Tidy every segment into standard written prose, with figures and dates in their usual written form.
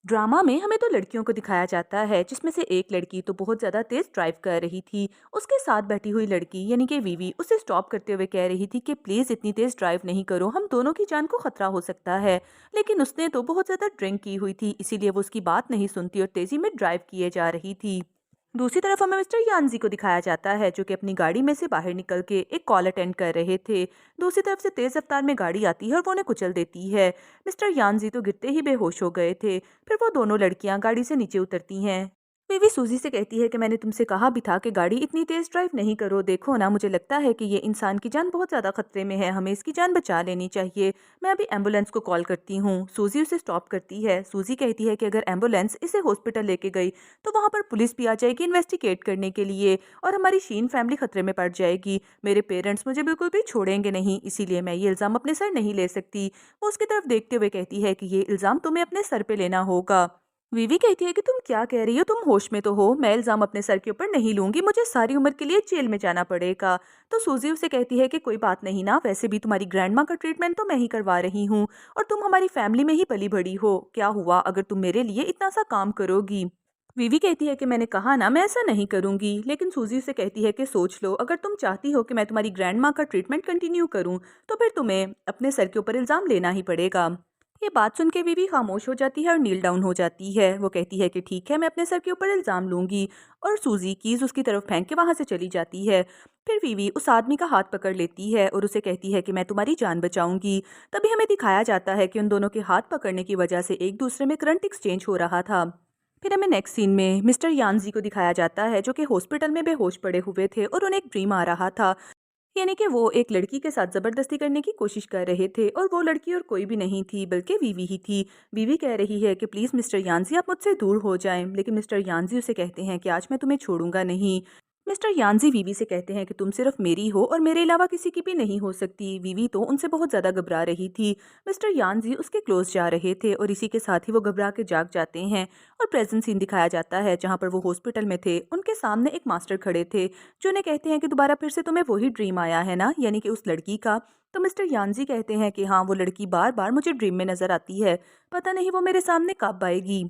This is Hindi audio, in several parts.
ड्रामा में हमें तो लड़कियों को दिखाया जाता है जिसमें से एक लड़की तो बहुत ज्यादा तेज ड्राइव कर रही थी। उसके साथ बैठी हुई लड़की यानी कि वीवी उसे स्टॉप करते हुए कह रही थी कि प्लीज इतनी तेज ड्राइव नहीं करो, हम दोनों की जान को खतरा हो सकता है। लेकिन उसने तो बहुत ज्यादा ड्रिंक की हुई थी, इसीलिए वो उसकी बात नहीं सुनती और तेजी में ड्राइव किए जा रही थी। दूसरी तरफ हमें मिस्टर यानजी को दिखाया जाता है जो कि अपनी गाड़ी में से बाहर निकल के एक कॉल अटेंड कर रहे थे। दूसरी तरफ से तेज रफ्तार में गाड़ी आती है और वो उन्हें कुचल देती है। मिस्टर यानजी तो गिरते ही बेहोश हो गए थे। फिर वो दोनों लड़कियां गाड़ी से नीचे उतरती हैं। बीवी सूजी से कहती है कि मैंने तुमसे कहा भी था कि गाड़ी इतनी तेज ड्राइव नहीं करो, देखो ना मुझे लगता है कि ये इंसान की जान बहुत ज्यादा खतरे में है, हमें इसकी जान बचा लेनी चाहिए। मैं अभी एम्बुलेंस को कॉल करती हूँ। सूजी उसे स्टॉप करती है। सूजी कहती है कि अगर एम्बुलेंस इसे हॉस्पिटल लेके गई तो वहां पर पुलिस भी आ जाएगी इन्वेस्टिगेट करने के लिए और हमारी शीन फैमिली खतरे में पड़ जाएगी। मेरे पेरेंट्स मुझे बिल्कुल भी छोड़ेंगे नहीं, इसीलिए मैं ये इल्जाम अपने सर नहीं ले सकती। वो उसकी तरफ देखते हुए कहती है कि ये इल्जाम तुम्हें अपने सर पे लेना होगा। वीवी कहती है कि तुम क्या कह रही हो, तुम होश में तो हो, मैं इल्जाम अपने सर के ऊपर नहीं लूंगी, मुझे सारी उम्र के लिए जेल में जाना पड़ेगा। तो सूजी उसे कहती है कि कोई बात नहीं ना, वैसे भी तुम्हारी ग्रैंड माँ का ट्रीटमेंट तो मैं ही करवा रही हूँ और तुम हमारी फैमिली में ही पली बड़ी हो, क्या हुआ अगर तुम मेरे लिए इतना सा काम करोगी। वीवी कहती है कि मैंने कहा ना मैं ऐसा नहीं करूंगी। लेकिन सूजी उसे कहती है कि सोच लो, अगर तुम चाहती हो कि मैं तुम्हारी ग्रैंड माँ का ट्रीटमेंट कंटिन्यू करूं तो फिर तुम्हें अपने सर के ऊपर इल्जाम लेना ही पड़ेगा। ये बात सुन के वीवी खामोश हो जाती है और नील डाउन हो जाती है। वो कहती है कि ठीक है, मैं अपने सर के ऊपर इल्जाम लूंगी और सूजी कीज उसकी तरफ फेंक के वहां से चली जाती है। फिर वीवी उस आदमी का हाथ पकड़ लेती है और उसे कहती है कि मैं तुम्हारी जान बचाऊंगी। तभी हमें दिखाया जाता है कि उन दोनों के हाथ पकड़ने की वजह से एक दूसरे में करंट एक्सचेंज हो रहा था। फिर हमें नेक्स्ट सीन में मिस्टर यानजी को दिखाया जाता है जो कि हॉस्पिटल में बेहोश पड़े हुए थे और उन्हें एक ड्रीम आ रहा था, यानी कि वो एक लड़की के साथ जबरदस्ती करने की कोशिश कर रहे थे और वो लड़की और कोई भी नहीं थी बल्कि वीवी ही थी। वीवी कह रही है कि प्लीज मिस्टर यानजी आप मुझसे दूर हो जाएं, लेकिन मिस्टर यानजी उसे कहते हैं कि आज मैं तुम्हें छोड़ूंगा नहीं। मिस्टर यानजी वीवी से कहते हैं कि तुम सिर्फ मेरी हो और मेरे अलावा किसी की भी नहीं हो सकती। वीवी तो उनसे बहुत ज्यादा घबरा रही थी। मिस्टर यानजी उसके क्लोज जा रहे थे और इसी के साथ ही वो घबरा के जाग जाते हैं और प्रेजेंट सीन दिखाया जाता है जहां पर वो हॉस्पिटल में थे। उनके सामने एक मास्टर खड़े थे जो उन्हें कहते हैं कि दोबारा फिर से तुम्हें वही ड्रीम आया है ना, यानी कि उस लड़की का। तो मिस्टर यानजी कहते हैं कि हाँ, वो लड़की बार बार मुझे ड्रीम में नजर आती है, पता नहीं वो मेरे सामने कब आएगी।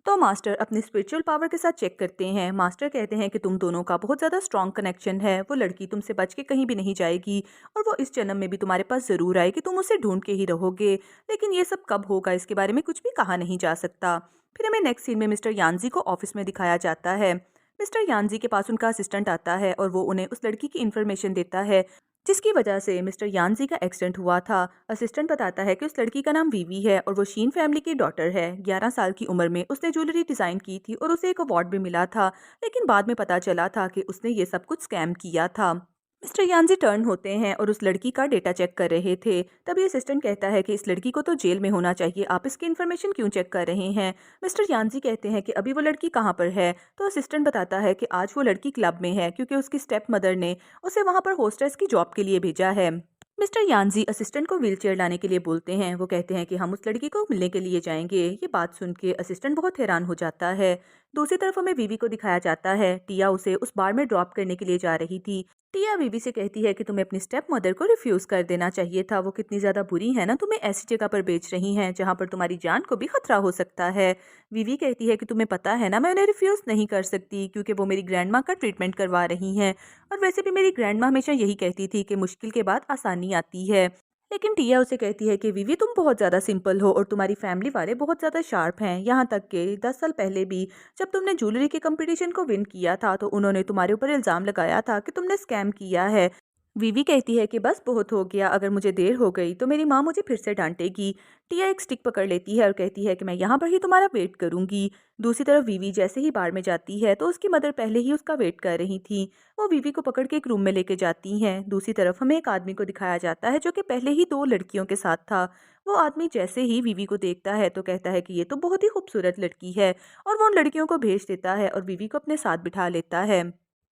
तो मास्टर अपनी स्पिरिचुअल पावर के साथ चेक करते हैं। मास्टर कहते हैं कि तुम दोनों का बहुत ज़्यादा स्ट्रॉन्ग कनेक्शन है, वो लड़की तुमसे बच के कहीं भी नहीं जाएगी और वो इस जन्म में भी तुम्हारे पास ज़रूर आएगी, तुम उसे ढूंढ के ही रहोगे। लेकिन ये सब कब होगा इसके बारे में कुछ भी कहा नहीं जा सकता। फिर हमें नेक्स्ट सीन में मिस्टर यानजी को ऑफिस में दिखाया जाता है। मिस्टर यानजी के पास उनका असिस्टेंट आता है और वो उन्हें उस लड़की की इन्फॉर्मेशन देता है जिसकी वजह से मिस्टर यानजी का एक्सीडेंट हुआ था। असिस्टेंट बताता है कि उस लड़की का नाम वीवी है और वो शीन फैमिली की डॉटर है। 11 साल की उम्र में उसने ज्वेलरी डिजाइन की थी और उसे एक अवार्ड भी मिला था, लेकिन बाद में पता चला था कि उसने ये सब कुछ स्कैम किया था। मिस्टर यानजी टर्न होते हैं और उस लड़की का डेटा चेक कर रहे थे। तभी असिस्टेंट कहता है कि इस लड़की को तो जेल में होना चाहिए, आप इसकी इन्फॉर्मेशन क्यों चेक कर रहे हैं। मिस्टर यानजी कहते हैं कि अभी वो लड़की कहाँ पर है। तो असिस्टेंट बताता है कि आज वो लड़की क्लब में है क्योंकि उसकी स्टेप मदर ने उसे वहां पर होस्टेस की जॉब के लिए भेजा है। मिस्टर यानजी असिस्टेंट को व्हीलचेयर लाने के लिए बोलते हैं। वो कहते हैं कि हम उस लड़की को मिलने के लिए जाएंगे। ये बात सुन के असिस्टेंट बहुत हैरान हो जाता है। दूसरी तरफ हमें वीवी को दिखाया जाता है। टिया उसे उस बार में ड्रॉप करने के लिए जा रही थी। टिया वीवी से कहती है कि तुम्हें अपनी स्टेप मदर को रिफ्यूज कर देना चाहिए था, वो कितनी ज्यादा बुरी है ना, तुम्हें ऐसी जगह पर बेच रही हैं जहां पर तुम्हारी जान को भी खतरा हो सकता है। वीवी कहती है कि तुम्हें पता है ना, मैं उन्हें रिफ्यूज नहीं कर सकती क्योंकि वो मेरी ग्रैंड माँ का ट्रीटमेंट करवा रही हैं और वैसे भी मेरी ग्रैंड माँ हमेशा यही कहती थी कि मुश्किल के बाद आसानी आती है। लेकिन टिया उसे कहती है कि विवी तुम बहुत ज़्यादा सिंपल हो और तुम्हारी फैमिली वाले बहुत ज़्यादा शार्प हैं, यहाँ तक कि 10 साल पहले भी जब तुमने ज्वेलरी के कंपटीशन को विन किया था तो उन्होंने तुम्हारे ऊपर इल्ज़ाम लगाया था कि तुमने स्कैम किया है। वीवी कहती है कि बस बहुत हो गया, अगर मुझे देर हो गई तो मेरी माँ मुझे फिर से डांटेगी। टिया एक स्टिक पकड़ लेती है और कहती है कि मैं यहाँ पर ही तुम्हारा वेट करूंगी। दूसरी तरफ वीवी जैसे ही बार में जाती है तो उसकी मदर पहले ही उसका वेट कर रही थी। वो वीवी को पकड़ के एक रूम में लेके जाती हैं। दूसरी तरफ हमें एक आदमी को दिखाया जाता है जो कि पहले ही 2 लड़कियों के साथ था। वो आदमी जैसे ही वीवी को देखता है तो कहता है कि ये तो बहुत ही खूबसूरत लड़की है और वो उन लड़कियों को भेज देता है और वीवी को अपने साथ बिठा लेता है।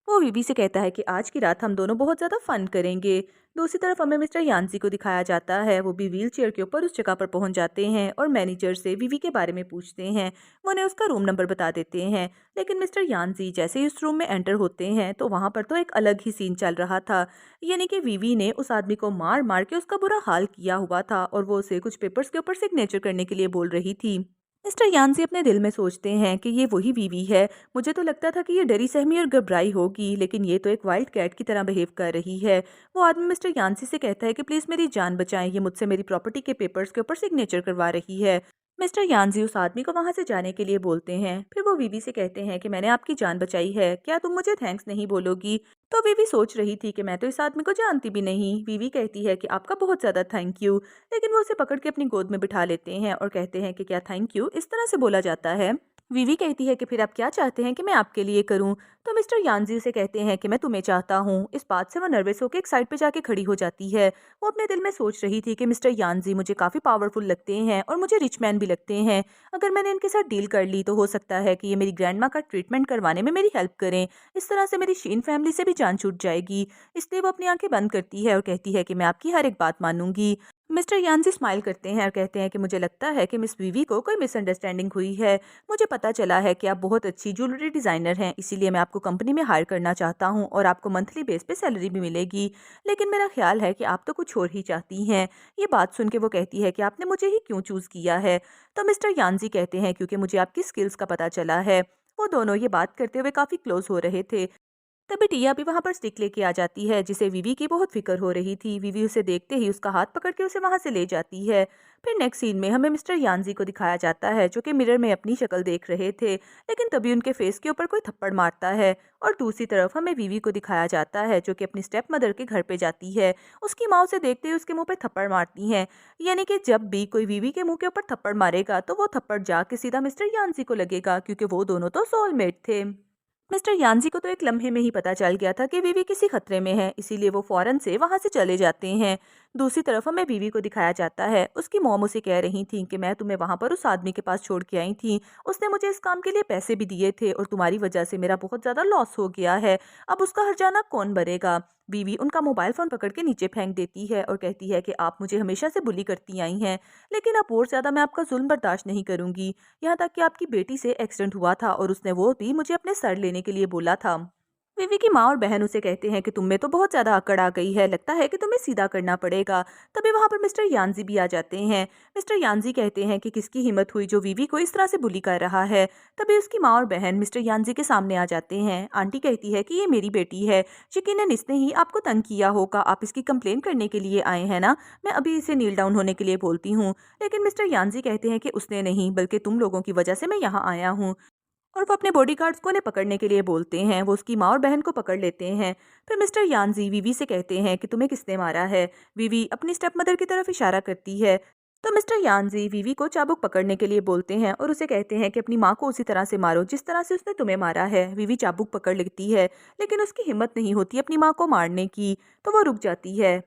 वो वीवी से कहता है कि आज की रात हम दोनों बहुत ज़्यादा फन करेंगे। दूसरी तरफ हमें मिस्टर यानसी को दिखाया जाता है। वो भी व्हील चेयर के ऊपर उस जगह पर पहुंच जाते हैं और मैनेजर से वीवी के बारे में पूछते हैं। वो उन्हें उसका रूम नंबर बता देते हैं। लेकिन मिस्टर यानसी जैसे ही उस रूम में एंटर होते हैं तो वहां पर तो एक अलग ही सीन चल रहा था, यानी कि वीवी ने उस आदमी को मार मार के उसका बुरा हाल किया हुआ था और वो उसे कुछ पेपर्स के ऊपर सिग्नेचर करने के लिए बोल रही थी। मिस्टर यान्सी अपने दिल में सोचते हैं कि ये वही वीवी है। मुझे तो लगता था कि ये डरी सहमी और घबराई होगी, लेकिन ये तो एक वाइल्ड कैट की तरह बिहेव कर रही है। वो आदमी मिस्टर यान्सी से कहता है कि प्लीज़ मेरी जान बचाएं, ये मुझसे मेरी प्रॉपर्टी के पेपर्स के ऊपर सिग्नेचर करवा रही है। मिस्टर यान्सी उस आदमी को वहां से जाने के लिए बोलते हैं। फिर वो वीवी से कहते हैं कि मैंने आपकी जान बचाई है, क्या तुम मुझे थैंक्स नहीं बोलोगी? तो वीवी सोच रही थी कि मैं तो इस आदमी को जानती भी नहीं। वीवी कहती है कि आपका बहुत ज़्यादा थैंक यू, लेकिन वो उसे पकड़ के अपनी गोद में बिठा लेते हैं और कहते हैं कि क्या थैंक यू इस तरह से बोला जाता है? वीवी कहती है कि फिर आप क्या चाहते हैं कि मैं आपके लिए करूं? तो मिस्टर यानजी से कहते हैं कि मैं तुम्हें चाहता हूं। इस बात से वो नर्वस होकर एक साइड पे जाके खड़ी हो जाती है। वो अपने दिल में सोच रही थी कि मिस्टर यानजी मुझे काफ़ी पावरफुल लगते हैं और मुझे रिच मैन भी लगते हैं। अगर मैंने इनके साथ डील कर ली तो हो सकता है कि ये मेरी ग्रैंड माँ का ट्रीटमेंट करवाने में मेरी हेल्प करें। इस तरह से मेरी शीन फैमिली से भी जान छूट जाएगी। इसलिए वो अपनी आंखें बंद करती है और कहती है कि मैं आपकी हर एक बात मानूंगी। मिस्टर यानजी स्माइल करते हैं और कहते हैं कि मुझे लगता है कि मिस वीवी को कोई मिसअंडरस्टैंडिंग हुई है। मुझे पता चला है कि आप बहुत अच्छी ज्वेलरी डिज़ाइनर हैं, इसीलिए मैं आपको कंपनी में हायर करना चाहता हूं और आपको मंथली बेस पे सैलरी भी मिलेगी। लेकिन मेरा ख्याल है कि आप तो कुछ और ही चाहती हैं। ये बात सुन के वो कहती है कि आपने मुझे ही क्यों चूज़ किया है? तो मिस्टर यानजी कहते हैं क्योंकि मुझे आपकी स्किल्स का पता चला है। वो दोनों ये बात करते हुए काफ़ी क्लोज हो रहे थे। तभी टिया भी वहां पर स्टिक लेके आ जाती है, जिसे विवी की बहुत फिक्र हो रही थी। विवी उसे देखते ही उसका हाथ पकड़ के उसे वहां से ले जाती है। फिर नेक्स्ट सीन में हमें मिस्टर यानजी को दिखाया जाता है, जो कि मिरर में अपनी शक्ल देख रहे थे, लेकिन तभी उनके फेस के ऊपर कोई थप्पड़ मारता है। और दूसरी तरफ हमें विवी को दिखाया जाता है, जो कि अपनी स्टेप मदर के घर पे जाती है। उसकी माँ उसे देखते ही उसके मुंह पे थप्पड़ मारती है। यानी कि जब भी कोई विवी के मुंह के ऊपर थप्पड़ मारेगा तो वो थप्पड़ जाके सीधा मिस्टर यानजी को लगेगा, क्योंकि वो दोनों तो सोलमेट थे। मिस्टर यानजी को तो एक लम्हे में ही पता चल गया था कि वीवी किसी खतरे में है, इसीलिए वो फौरन से वहां से चले जाते हैं। दूसरी तरफ हमें वीवी को दिखाया जाता है। उसकी मॉम उसे कह रही थी कि मैं तुम्हें वहां पर उस आदमी के पास छोड़ के आई थी। उसने मुझे इस काम के लिए पैसे भी दिए थे और तुम्हारी वजह से मेरा बहुत ज्यादा लॉस हो गया है। अब उसका हर्जाना कौन भरेगा? बीवी उनका मोबाइल फोन पकड़ के नीचे फेंक देती है और कहती है कि आप मुझे हमेशा से बुली करती आई हैं, लेकिन अब और ज्यादा मैं आपका जुल्म बर्दाश्त नहीं करूंगी। यहाँ तक कि आपकी बेटी से एक्सीडेंट हुआ था और उसने वो भी मुझे अपने सर लेने के लिए बोला था। विवी की माँ और बहन उसे कहते हैं कि तुम में तो बहुत ज्यादा अकड़ आ गई है, लगता है कि तुम्हें सीधा करना पड़ेगा। तभी वहां पर मिस्टर यानजी भी आ जाते हैं। मिस्टर यानजी कहते हैं कि किसकी हिम्मत हुई जो विवी को इस तरह से बुली कर रहा है। तभी उसकी माँ और बहन मिस्टर यानजी के सामने आ जाते हैं। आंटी कहती है कि ये मेरी बेटी है, यकीनन इसने ही आपको तंग किया होगा, आप इसकी कंप्लेन करने के लिए आए हैं ना? मैं अभी इसे नील डाउन होने के लिए बोलती हूँ। लेकिन मिस्टर यानजी कहते हैं कि उसने नहीं, बल्कि तुम लोगों की वजह से मैं यहाँ आया हूँ। और वो अपने बॉडीगार्ड्स को उन्हें पकड़ने के लिए बोलते हैं। वो उसकी माँ और बहन को पकड़ लेते हैं। फिर मिस्टर यानजी विवी से कहते हैं कि तुम्हें किसने मारा है? विवी अपनी स्टेप मदर की तरफ इशारा करती है। तो मिस्टर यानजी विवी को चाबुक पकड़ने के लिए बोलते हैं और उसे कहते हैं कि अपनी माँ को उसी तरह से मारो जिस तरह से उसने तुम्हें मारा है। विवी चाबुक पकड़ लेती है, लेकिन उसकी हिम्मत नहीं होती अपनी माँ को मारने की, तो वो रुक जाती है।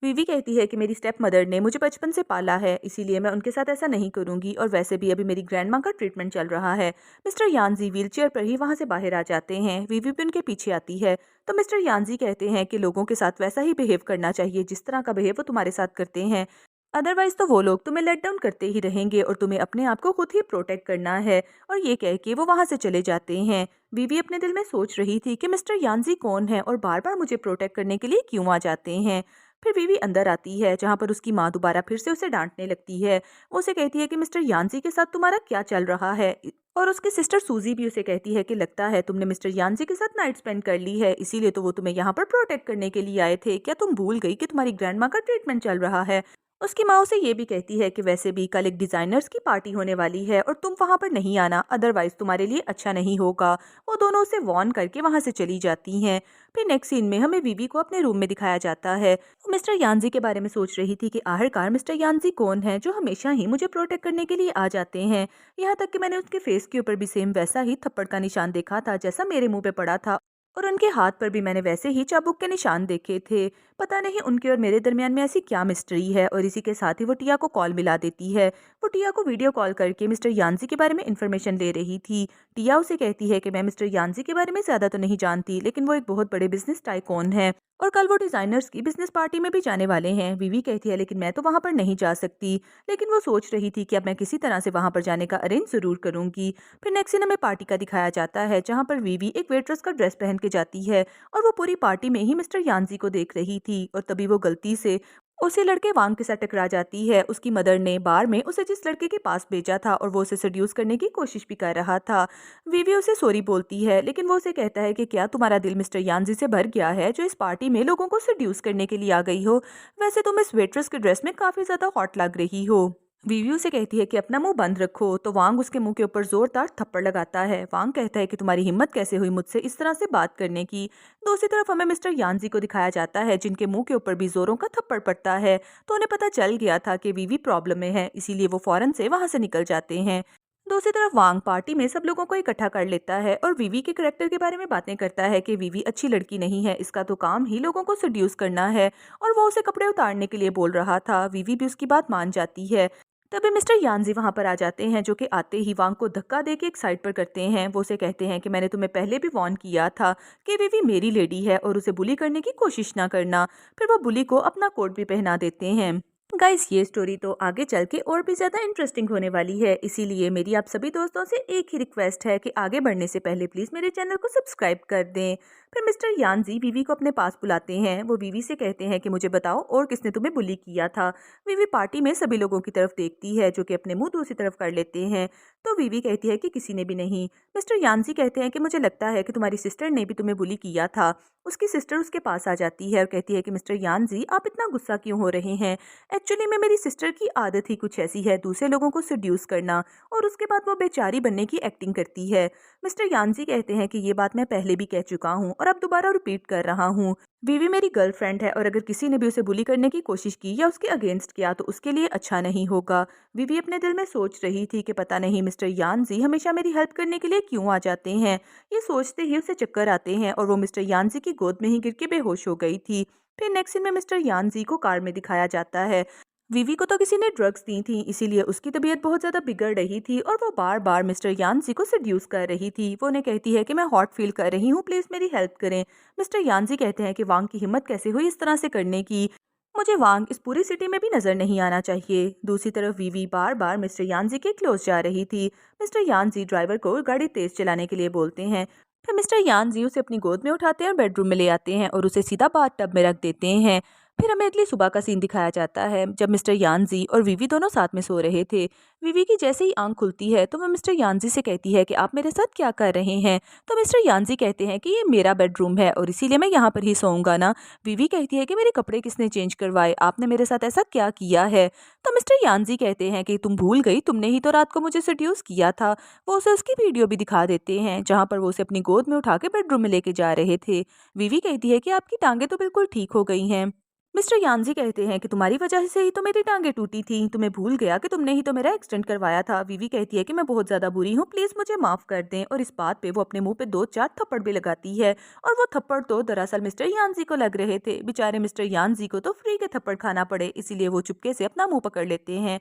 विवी कहती है कि मेरी स्टेप मदर ने मुझे बचपन से पाला है, इसीलिए मैं उनके साथ ऐसा नहीं करूंगी, और वैसे भी अभी मेरी ग्रैंड माँ का ट्रीटमेंट चल रहा है। मिस्टर यानजी व्हीलचेयर पर ही वहां से बाहर आ जाते हैं। विवी भी उनके पीछे आती है। तो मिस्टर यानजी कहते हैं कि लोगों के साथ वैसा ही बिहेव करना चाहिए जिस तरह का बिहेव वो तुम्हारे साथ करते हैं, अदरवाइज तो वो लोग तुम्हें लेट डाउन करते ही रहेंगे और तुम्हें अपने आप को खुद ही प्रोटेक्ट करना है। और ये कह के वो वहां से चले जाते हैं। बीवी अपने दिल में सोच रही थी कि मिस्टर यानजी कौन है और बार बार मुझे प्रोटेक्ट करने के लिए क्यों आ जाते हैं। फिर बीवी अंदर आती है, जहाँ पर उसकी माँ दोबारा फिर से उसे डांटने लगती है। वो उसे कहती है कि मिस्टर यानजी के साथ तुम्हारा क्या चल रहा है? और उसकी सिस्टर सूजी भी उसे कहती है कि लगता है तुमने मिस्टर यानजी के साथ नाइट स्पेंड कर ली है, इसीलिए तो वो तुम्हें यहाँ पर प्रोटेक्ट करने के लिए आए थे। क्या तुम भूल गई कि तुम्हारी ग्रैंड माँ का ट्रीटमेंट चल रहा है? उसकी माँ उसे ये भी कहती है कि वैसे भी कल एक डिजाइनर्स की पार्टी होने वाली है और तुम वहां पर नहीं आना, अदरवाइज तुम्हारे लिए अच्छा नहीं होगा। वो दोनों उसे वॉर्न करके वहां से चली जाती हैं। फिर नेक्स्ट सीन में हमें विवी को अपने रूम में दिखाया जाता है। वो मिस्टर यानजी के बारे में सोच रही थी कि आखिरकार मिस्टर यानजी कौन है जो हमेशा ही मुझे प्रोटेक्ट करने के लिए आ जाते हैं। यहाँ तक कि मैंने उसके फेस के ऊपर भी सेम वैसा ही थप्पड़ का निशान देखा था जैसा मेरे मुंह पे पड़ा था, और उनके हाथ पर भी मैंने वैसे ही चाबुक के निशान देखे थे। पता नहीं उनके और मेरे दरमियान में ऐसी क्या मिस्ट्री है। और इसी के साथ ही वो टिया को कॉल मिला देती है। वो टिया को वीडियो कॉल करके मिस्टर यानजी के बारे में इन्फॉर्मेशन ले रही थी। टिया उसे कहती है कि मैं मिस्टर यानजी के बारे में ज्यादा तो नहीं जानती, लेकिन वो एक बहुत बड़े बिजनेस टाइकून है और कल वो डिजाइनर्स की बिजनेस पार्टी में भी जाने वाले हैं। विवी कहती है लेकिन मैं तो वहां पर नहीं जा सकती, लेकिन वो सोच रही थी कि अब मैं किसी तरह से वहां पर जाने का अरेंज जरूर करूंगी। फिर नेक्स्ट सीन हमें पार्टी का दिखाया जाता है, जहां पर विवी एक वेट्रेस का ड्रेस पहन के जाती है और वो पूरी पार्टी में ही मिस्टर यानजी को देख रही थी। और तभी वो गलती से उसी लड़के वांग के साथ टकरा जाती है। उसकी मदर ने बार में उसे जिस लड़के के पास भेजा था और वो उसे सेड्यूस करने की कोशिश भी कर रहा था। वीवी उसे सॉरी बोलती है, लेकिन वो उसे कहता है कि क्या तुम्हारा दिल मिस्टर यानजी से भर गया है जो इस पार्टी में लोगों को सेड्यूस करने के लिए आ गई हो। वैसे तुम इस वेट्रेस के ड्रेस में काफी ज्यादा हॉट लग रही हो। वीवी उसे कहती है कि अपना मुंह बंद रखो, तो वांग उसके मुंह के ऊपर जोरदार थप्पड़ लगाता है। वांग कहता है कि तुम्हारी हिम्मत कैसे हुई मुझसे इस तरह से बात करने की। दूसरी तरफ हमें मिस्टर यानजी को दिखाया जाता है जिनके मुंह के ऊपर भी जोरों का थप्पड़ पड़ता है। तो उन्हें पता चल गया था कि वीवी प्रॉब्लम में है, इसीलिए वो फौरन से वहां से निकल जाते हैं। दूसरी तरफ वांग पार्टी में सब लोगों को इकट्ठा कर लेता है और वीवी के करेक्टर के बारे में बातें करता है कि वीवी अच्छी लड़की नहीं है, इसका तो काम ही लोगों को सेड्यूस करना है। और वो उसे कपड़े उतारने के लिए बोल रहा था। वीवी भी उसकी बात मान जाती है। तभी मिस्टर यानजी वहां पर आ जाते हैं, जो कि आते ही वांग को धक्का देके एक साइड पर करते हैं। वो उसे कहते हैं कि मैंने तुम्हें पहले भी वार्न किया था कि वीवी मेरी लेडी है और उसे बुली करने की कोशिश ना करना। फिर वो बुली को अपना कोट भी पहना देते हैं। गाइस, ये स्टोरी तो आगे चल के और भी ज्यादा इंटरेस्टिंग होने वाली है, इसीलिए मेरी आप सभी दोस्तों से एक ही रिक्वेस्ट है कि आगे बढ़ने से पहले प्लीज मेरे चैनल को सब्सक्राइब कर दें। फिर मिस्टर यानजी वीवी को अपने पास बुलाते हैं। वो वीवी से कहते हैं कि मुझे बताओ और किसने तुम्हें बुली किया था। वीवी पार्टी में सभी लोगों की तरफ देखती है, जो कि अपने मुंह दूसरी तरफ कर लेते हैं। तो वीवी कहती है कि किसी ने भी नहीं। मिस्टर यानजी कहते हैं कि मुझे लगता है कि तुम्हारी सिस्टर ने भी तुम्हें बुली किया था। उसकी सिस्टर उसके पास आ जाती है और कहती है कि मिस्टर यानजी आप इतना गुस्सा क्यों हो रहे हैं। एक्चुअली में मेरी सिस्टर की आदत ही कुछ ऐसी है, दूसरे लोगों को सेड्यूस करना, और उसके बाद वो बेचारी बनने की एक्टिंग करती है। मिस्टर यानजी कहते हैं कि ये बात मैं पहले भी कह चुका हूँ और अब दोबारा रिपीट कर रहा हूँ। वीवी मेरी गर्लफ्रेंड है और अगर किसी ने भी उसे बुली करने की कोशिश की या उसके अगेंस्ट किया तो उसके लिए अच्छा नहीं होगा। वीवी अपने दिल में सोच रही थी कि पता नहीं मिस्टर यानजी हमेशा मेरी हेल्प करने के लिए क्यों आ जाते हैं। ये सोचते ही उसे चक्कर आते हैं और वो मिस्टर यानजी की गोद में ही गिर के बेहोश हो गई थी। फिर नेक्स्ट सीन में मिस्टर यानजी को कार में दिखाया जाता है। वीवी को तो किसी ने ड्रग्स दी थी, इसीलिए उसकी तबीयत बहुत ज्यादा बिगड़ रही थी और वो बार बार मिस्टर यानजी को सेड्यूस कर रही थी। वो उन्हें कहती है कि मैं हॉट फील कर रही हूँ, प्लीज मेरी हेल्प करें। मिस्टर यानजी कहते हैं कि वांग की हिम्मत कैसे हुई इस तरह से करने की। मुझे वांग इस पूरी सिटी में भी नजर नहीं आना चाहिए। दूसरी तरफ वीवी बार बार मिस्टर यानजी के क्लोज जा रही थी। मिस्टर यानजी ड्राइवर को गाड़ी तेज चलाने के लिए बोलते हैं। फिर मिस्टर यानजी उसे अपनी गोद में उठाते हैं और बेडरूम में ले आते हैं और उसे सीधा बाथ टब में रख देते हैं। फिर हमें अगली सुबह का सीन दिखाया जाता है, जब मिस्टर यानजी और वीवी दोनों साथ में सो रहे थे। वीवी की जैसे ही आंख खुलती है तो वह मिस्टर यानजी से कहती है कि आप मेरे साथ क्या कर रहे हैं। तो मिस्टर यानजी कहते हैं कि ये मेरा बेडरूम है और इसीलिए मैं यहाँ पर ही सोऊंगा ना। वीवी कहती है कि मेरे कपड़े किसने चेंज करवाए, आपने मेरे साथ ऐसा क्या किया है। तो मिस्टर यानजी कहते हैं कि तुम भूल गई, तुमने ही तो रात को मुझे सेड्यूस किया था। वो उसे उसकी वीडियो भी दिखा देते हैं जहाँ पर वो उसे अपनी गोद में उठा के बेडरूम में लेके जा रहे थे। वीवी कहती है कि आपकी टांगे तो बिल्कुल ठीक हो गई हैं। मिस्टर यानजी कहते हैं कि तुम्हारी वजह से ही तो मेरी टांगे टूटी थी, तुम्हें भूल गया कि तुमने ही तो मेरा एक्सटेंड करवाया था। वीवी कहती है कि मैं बहुत ज्यादा बुरी हूँ, प्लीज मुझे माफ कर दें। और इस बात पे वो अपने मुंह पे 2-4 थप्पड़ भी लगाती है। और वो थप्पड़ तो दरअसल मिस्टर यानजी को लग रहे थे। बेचारे मिस्टर यानजी को तो फ्री के थप्पड़ खाना पड़े, इसीलिए वो चुपके से अपना मुंह पकड़ लेते हैं।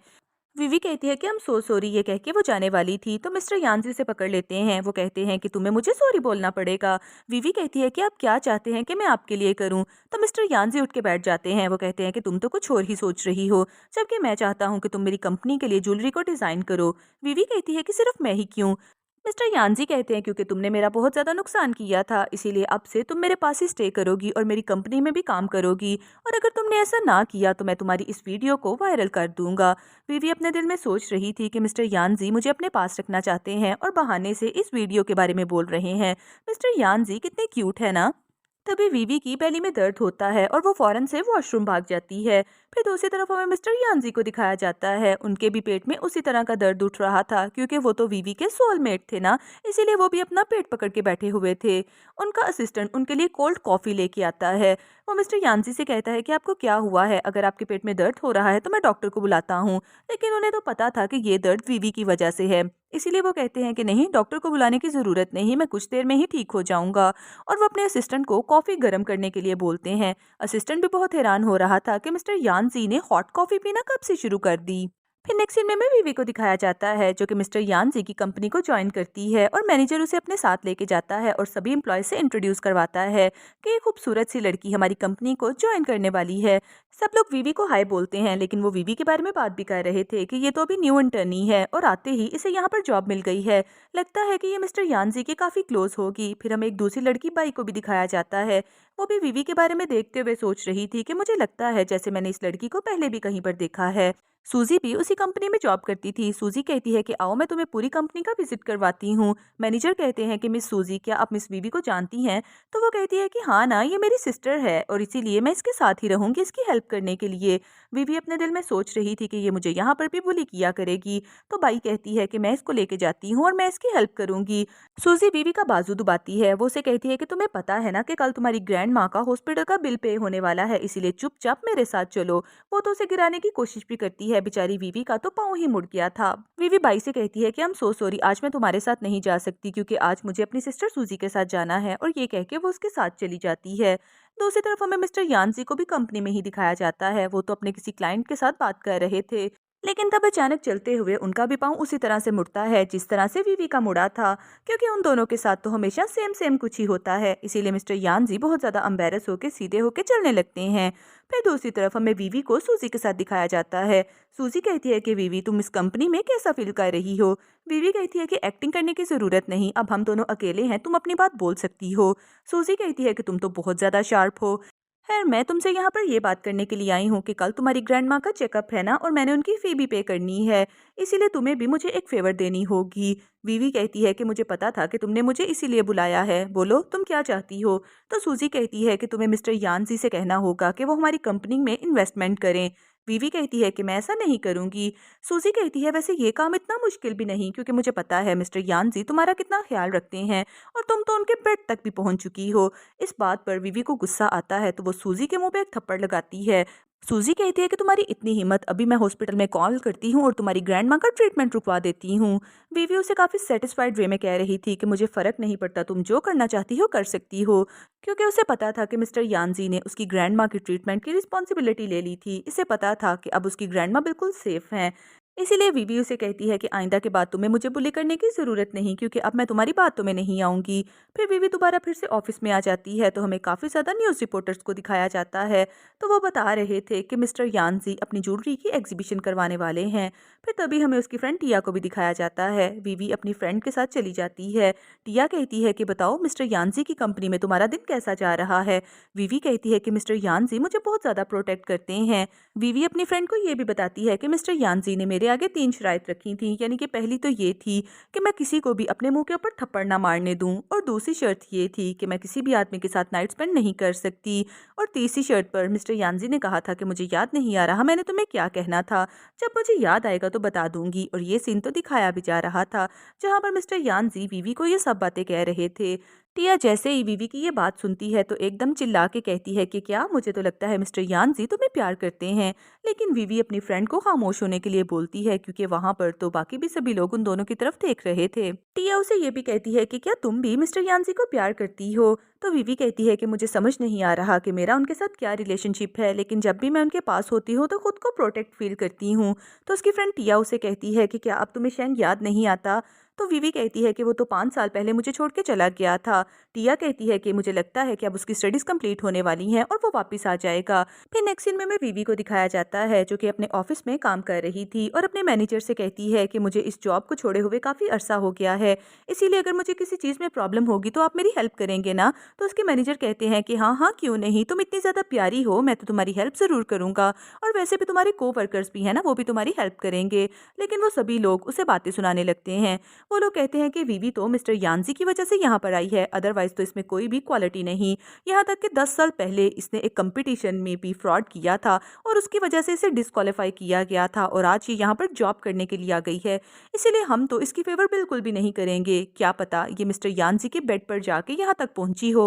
विवी कहती है कि हम सो सॉरी, ये कह के वो जाने वाली थी तो मिस्टर यानजी से पकड़ लेते हैं। वो कहते हैं कि तुम्हें मुझे सॉरी बोलना पड़ेगा। विवी कहती है कि आप क्या चाहते हैं कि मैं आपके लिए करूं। तो मिस्टर यानजी उठ के बैठ जाते हैं। वो कहते हैं कि तुम तो कुछ और ही सोच रही हो, जबकि मैं चाहता हूं कि तुम मेरी कंपनी के लिए ज्वेलरी को डिजाइन करो। विवी कहती है कि सिर्फ मैं ही क्यों। मिस्टर यानजी कहते हैं क्योंकि तुमने मेरा बहुत ज्यादा नुकसान किया था, इसीलिए अब से तुम मेरे पास ही स्टे करोगी और मेरी कंपनी में भी काम करोगी। और अगर तुमने ऐसा ना किया तो मैं तुम्हारी इस वीडियो को वायरल कर दूंगा। विवी अपने दिल में सोच रही थी कि मिस्टर यानजी मुझे अपने पास रखना चाहते हैं और बहाने से इस वीडियो के बारे में बोल रहे हैं। मिस्टर यानजी कितने क्यूट है ना। तभी वीवी की बैली में दर्द होता है और वो फौरन से वॉशरूम भाग जाती है। फिर दूसरी तरफ हमें मिस्टर यानजी को दिखाया जाता है। उनके भी पेट में उसी तरह का दर्द उठ रहा था, क्योंकि वो तो वीवी के सोलमेट थे ना, इसीलिए वो भी अपना पेट पकड़ के बैठे हुए थे। उनका असिस्टेंट उनके लिए कोल्ड कॉफी लेके आता है। वो मिस्टर यानजी से कहता है कि आपको क्या हुआ है, अगर आपके पेट में दर्द हो रहा है तो मैं डॉक्टर को बुलाता हूँ। लेकिन उन्हें तो पता था कि ये दर्द वीवी की वजह से है, इसीलिए वो कहते हैं कि नहीं, डॉक्टर को बुलाने की जरूरत नहीं, मैं कुछ देर में ही ठीक हो जाऊंगा। और वो अपने असिस्टेंट को कॉफी गर्म करने के लिए बोलते हैं। असिस्टेंट भी बहुत हैरान हो रहा था कि मिस्टर यानजी ने हॉट कॉफी पीना कब से शुरू कर दी। फिर नेक्स्ट सीन में वीवी को दिखाया जाता है, जो कि मिस्टर यानजी की कंपनी को ज्वाइन करती है और मैनेजर उसे अपने साथ लेके जाता है और सभी एम्प्लॉय से इंट्रोड्यूस करवाता है कि एक खूबसूरत सी लड़की हमारी कंपनी को ज्वाइन करने वाली है। सब लोग वीवी को हाय बोलते हैं, लेकिन वो वीवी के बारे में बात भी कर रहे थे कि ये तो अभी न्यू इंटर्नी है और आते ही इसे यहाँ पर जॉब मिल गई है। लगता है कि ये मिस्टर यानजी के काफी क्लोज होगी। फिर हमें एक दूसरी लड़की बाई को भी दिखाया जाता है। वो भी वीवी के बारे में देखते हुए सोच रही थी कि मुझे लगता है जैसे मैंने इस लड़की को पहले भी कहीं पर देखा है। सूजी भी उसी कंपनी में जॉब करती थी। सूजी कहती है कि आओ मैं तुम्हें पूरी कंपनी का विजिट करवाती हूँ। मैनेजर कहते हैं कि मिस सूजी क्या आप मिस वीवी को जानती हैं? तो वो कहती है कि हाँ ना, ये मेरी सिस्टर है और इसीलिए मैं इसके साथ ही रहूंगी इसकी हेल्प करने के लिए। वीवी अपने दिल में सोच रही थी कि ये मुझे यहाँ पर भी बुली किया करेगी। तो बाई कहती है कि मैं इसको लेके जाती हूँ और मैं इसकी हेल्प करूंगी। सूजी बीवी का बाजू दुबाती है। वो उसे कहती है कि तुम्हें पता है ना कि कल तुम्हारी ग्रैंड माँ का हॉस्पिटल का बिल पे होने वाला है, इसीलिए चुपचाप मेरे साथ चलो। वो तो उसे गिराने की कोशिश भी करती है। बेचारी वीवी का तो पाँव ही मुड़ गया था। वीवी बाई से कहती है कि I'm so सॉरी, आज मैं तुम्हारे साथ नहीं जा सकती क्योंकि आज मुझे अपनी सिस्टर सूजी के साथ जाना है। और ये कह के वो उसके साथ चली जाती है। दूसरी तरफ हमें मिस्टर यानजी को भी कंपनी में ही दिखाया जाता है। वो तो अपने किसी क्लाइंट के साथ बात कर रहे थे, लेकिन तब अचानक चलते हुए उनका भी पाँव उसी तरह से मुड़ता है जिस तरह से वीवी का मुड़ा था, क्योंकि उन दोनों के साथ तो हमेशा सेम सेम कुछ ही होता है। इसीलिए मिस्टर यानजी बहुत ज्यादा एम्बेरस होकर सीधे होकर चलने लगते हैं। फिर दूसरी तरफ हमें वीवी को सूजी के साथ दिखाया जाता है। सूजी कहती है कि वीवी तुम इस कंपनी में कैसा फील कर रही हो? वीवी कहती है कि एक्टिंग करने की जरूरत नहीं, अब हम दोनों अकेले हैं, तुम अपनी बात बोल सकती हो। सूजी कहती है कि तुम तो बहुत ज्यादा शार्प हो। खैर मैं तुमसे यहाँ पर ये बात करने के लिए आई हूँ कि कल तुम्हारी ग्रैंड माँ का चेकअप है ना, और मैंने उनकी फी भी पे करनी है, इसीलिए तुम्हें भी मुझे एक फेवर देनी होगी। वीवी कहती है कि मुझे पता था कि तुमने मुझे इसीलिए बुलाया है, बोलो तुम क्या चाहती हो। तो सूजी कहती है कि तुम्हें मिस्टर यानजी से कहना होगा कि वो हमारी कंपनी में इन्वेस्टमेंट करें। वीवी कहती है कि मैं ऐसा नहीं करूंगी। सूजी कहती है वैसे ये काम इतना मुश्किल भी नहीं, क्योंकि मुझे पता है मिस्टर यानजी तुम्हारा कितना ख्याल रखते हैं और तुम तो उनके बेड तक भी पहुंच चुकी हो। इस बात पर वीवी को गुस्सा आता है तो वो सूजी के मुंह पे एक थप्पड़ लगाती है। सूजी कहती है कि तुम्हारी इतनी हिम्मत, अभी मैं हॉस्पिटल में कॉल करती हूँ और तुम्हारी ग्रैंड माँ का ट्रीटमेंट रुकवा देती हूँ। वीवी उसे काफी सेटिस्फाइड वे में कह रही थी कि मुझे फर्क नहीं पड़ता, तुम जो करना चाहती हो कर सकती हो, क्योंकि उसे पता था कि मिस्टर यानजी ने उसकी ग्रैंड माँ की ट्रीटमेंट की रिस्पॉन्सिबिलिटी ले ली थी। इसे पता था कि अब उसकी ग्रैंड माँ बिल्कुल सेफ हैं। इसीलिए वीवी उसे कहती है कि आइंदा के बाद तुम्हें मुझे बुली करने की जरूरत नहीं, क्योंकि अब मैं तुम्हारी बातों में नहीं आऊंगी। फिर वीवी दोबारा फिर से ऑफिस में आ जाती है तो हमें काफी ज्यादा न्यूज रिपोर्टर्स को दिखाया जाता है। तो वो बता रहे थे कि मिस्टर यानजी अपनी ज्वेलरी की एग्जीबिशन करवाने वाले हैं। फिर तभी हमें उसकी फ्रेंड टिया को भी दिखाया जाता है। वीवी अपनी फ्रेंड के साथ चली जाती है। टिया कहती है कि बताओ मिस्टर यानजी की कंपनी में तुम्हारा दिन कैसा जा रहा है? वीवी कहती है कि मिस्टर यानजी मुझे बहुत ज्यादा प्रोटेक्ट करते हैं। वीवी अपनी फ्रेंड को ये भी बताती है कि मिस्टर यानजी ने मेरे आगे 3 शराइत रखी थी, यानी कि पहली तो ये थी कि मैं किसी को भी अपने मुंह के ऊपर थप्पड़ ना मारने दूं, और दूसरी शर्त ये थी कि मैं किसी भी आदमी के साथ नाइट स्पेंड नहीं कर सकती, और तीसरी शर्त पर मिस्टर यानजी ने कहा था कि मुझे याद नहीं आ रहा मैंने तुम्हें क्या कहना था, जब मुझे याद आएगा तो बता दूंगी। और ये सीन तो दिखाया भी जा रहा था जहाँ पर मिस्टर यानजी वीवी को ये सब बातें कह रहे थे। टिया जैसे ही वीवी की ये बात सुनती है तो एकदम चिल्ला के कहती है कि क्या, मुझे तो लगता है मिस्टर यानजी तुम्हें प्यार करते हैं। लेकिन वीवी अपनी फ्रेंड को खामोश होने के लिए बोलती है, क्योंकि वहां पर तो बाकी भी सभी लोग उन दोनों की तरफ देख रहे थे। टिया उसे ये भी कहती है कि क्या तुम भी मिस्टर यानजी को प्यार करती हो? तो वीवी कहती है कि मुझे समझ नहीं आ रहा कि मेरा उनके साथ क्या रिलेशनशिप है, लेकिन जब भी मैं उनके पास होती हूँ तो खुद को प्रोटेक्ट फील करती हूँ। तो उसकी फ्रेंड टिया उसे कहती है कि क्या अब तुम्हें शैंग याद नहीं आता? तो वीवी कहती है कि वो तो 5 साल पहले मुझे छोड़ के चला गया था। टिया कहती है कि मुझे लगता है कि अब उसकी स्टडीज कंप्लीट होने वाली हैं और वो वापस आ जाएगा। फिर नेक्स्ट सीन में हमें वीवी को दिखाया जाता है जो कि अपने ऑफिस में काम कर रही थी और अपने मैनेजर से कहती है कि मुझे इस जॉब को छोड़े हुए काफी अरसा हो गया है, इसीलिए अगर मुझे किसी चीज में प्रॉब्लम होगी तो आप मेरी हेल्प करेंगे ना? तो उसके मैनेजर कहते हैं कि हाँ हाँ क्यों नहीं, तुम इतनी ज्यादा प्यारी हो, मैं तो तुम्हारी हेल्प जरूर करूंगा, और वैसे भी तुम्हारे को वर्कर्स भी है ना, वो भी तुम्हारी हेल्प करेंगे। लेकिन वो सभी लोग उसे बातें सुनाने लगते हैं। वो लोग कहते हैं कि वीवी तो मिस्टर यानजी की वजह से यहाँ पर आई है, अदरवाइज तो इसमें कोई भी क्वालिटी नहीं। यहाँ तक कि 10 साल पहले इसने एक कंपटीशन में भी फ्रॉड किया था और उसकी वजह से इसे डिस्क्वालीफाई किया गया था, और आज ये यहाँ पर जॉब करने के लिए आ गई है, इसीलिए हम तो इसकी फेवर बिल्कुल भी नहीं करेंगे। क्या पता ये मिस्टर यानजी के बेड पर जाके यहाँ तक पहुंची हो।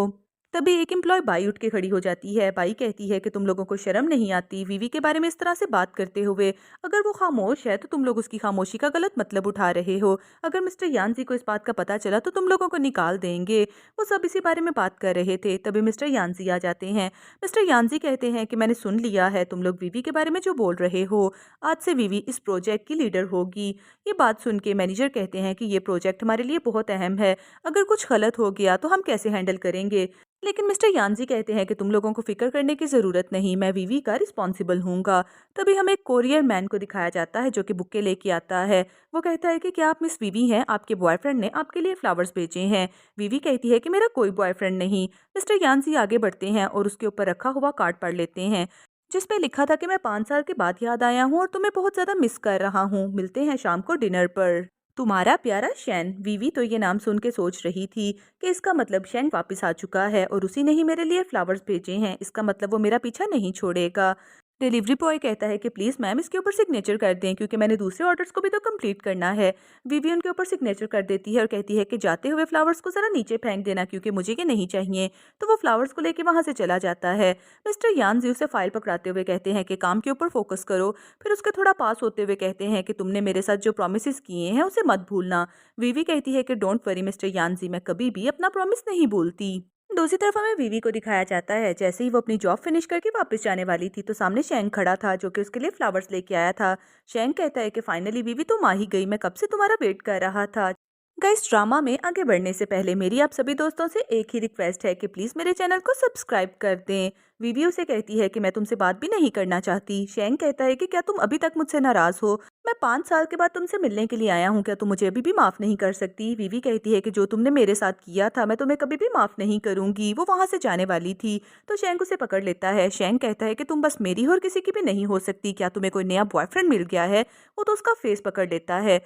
तभी एक एम्प्लॉय बाई उठ के खड़ी हो जाती है। बाई कहती है कि तुम लोगों को शर्म नहीं आती वीवी के बारे में इस तरह से बात करते हुए? अगर वो खामोश है तो तुम लोग उसकी खामोशी का गलत मतलब उठा रहे हो। अगर मिस्टर यानजी को इस बात का पता चला तो तुम लोगों को निकाल देंगे। वो सब इसी बारे में बात कर रहे थे। तभी मिस्टर यानजी आ जाते हैं। मिस्टर यानजी कहते हैं कि मैंने सुन लिया है तुम लोग वीवी के बारे में जो बोल रहे हो, आज से वीवी इस प्रोजेक्ट की लीडर होगी। ये बात सुन के मैनेजर कहते हैं कि ये प्रोजेक्ट हमारे लिए बहुत अहम है, अगर कुछ गलत हो गया तो हम कैसे हैंडल करेंगे? लेकिन मिस्टर यानजी कहते हैं कि तुम लोगों को फिक्र करने की ज़रूरत नहीं, मैं वीवी का रिस्पॉन्सिबल हूँगा। तभी हमें एक कोरियर मैन को दिखाया जाता है जो कि बुक्के लेके आता है। वो कहता है कि क्या आप मिस वीवी हैं? आपके बॉयफ्रेंड ने आपके लिए फ्लावर्स भेजे हैं। वीवी कहती है कि मेरा कोई बॉयफ्रेंड नहीं। मिस्टर यानजी आगे बढ़ते हैं और उसके ऊपर रखा हुआ कार्ड पढ़ लेते हैं जिसपे लिखा था कि मैं 5 साल के बाद याद आया हूँ और तुम्हें बहुत ज़्यादा मिस कर रहा हूँ। मिलते हैं शाम को डिनर पर। तुम्हारा प्यारा शैन। वीवी तो ये नाम सुन के सोच रही थी कि इसका मतलब शैन वापस आ चुका है और उसी ने ही मेरे लिए फ्लावर्स भेजे हैं। इसका मतलब वो मेरा पीछा नहीं छोड़ेगा। डिलीवरी बॉय कहता है कि प्लीज़ मैम इसके ऊपर सिग्नेचर कर दें क्योंकि मैंने दूसरे ऑर्डर्स को भी तो कंप्लीट करना है। वीवी उनके ऊपर सिग्नेचर कर देती है और कहती है कि जाते हुए फ्लावर्स को ज़रा नीचे फेंक देना क्योंकि मुझे ये नहीं चाहिए। तो वो फ्लावर्स को लेके वहाँ से चला जाता है। मिस्टर यानजी उसे फाइल पकड़ाते हुए कहते हैं कि काम के ऊपर फोकस करो। फिर उसके थोड़ा पास होते हुए कहते हैं कि तुमने मेरे साथ जो प्रॉमिसेस किए हैं उसे मत भूलना। वीवी कहती है कि डोंट वरी मिस्टर यानजी, मैं कभी भी अपना प्रॉमिस नहीं भूलती। दूसरी तरफ हमें वीवी को दिखाया जाता है। जैसे ही वो अपनी जॉब फिनिश करके वापस जाने वाली थी तो सामने शेंग खड़ा था जो कि उसके लिए फ्लावर्स लेके आया था। शेंग कहता है कि फाइनली वीवी तुम आ ही गई, मैं कब से तुम्हारा वेट कर रहा था। गाइस, ड्रामा में आगे बढ़ने से पहले मेरी आप सभी दोस्तों से एक ही रिक्वेस्ट है कि प्लीज मेरे चैनल को सब्सक्राइब कर दें। वीवी उसे कहती है कि मैं तुमसे बात भी नहीं करना चाहती। शेंग कहता है कि क्या तुम अभी तक मुझसे नाराज हो? मैं 5 साल के बाद तुमसे मिलने के लिए आया हूँ, क्या तुम मुझे अभी भी माफ नहीं कर सकती? वीवी कहती है कि जो तुमने मेरे साथ किया था मैं तुम्हें कभी भी माफ नहीं करूंगी। वो वहां से जाने वाली थी तो शेंग उसे पकड़ लेता है। शेंग कहता है कि तुम बस मेरी हो और किसी की भी नहीं हो सकती। क्या तुम्हें कोई नया बॉयफ्रेंड मिल गया है? वो तो उसका फेस पकड़ लेता है।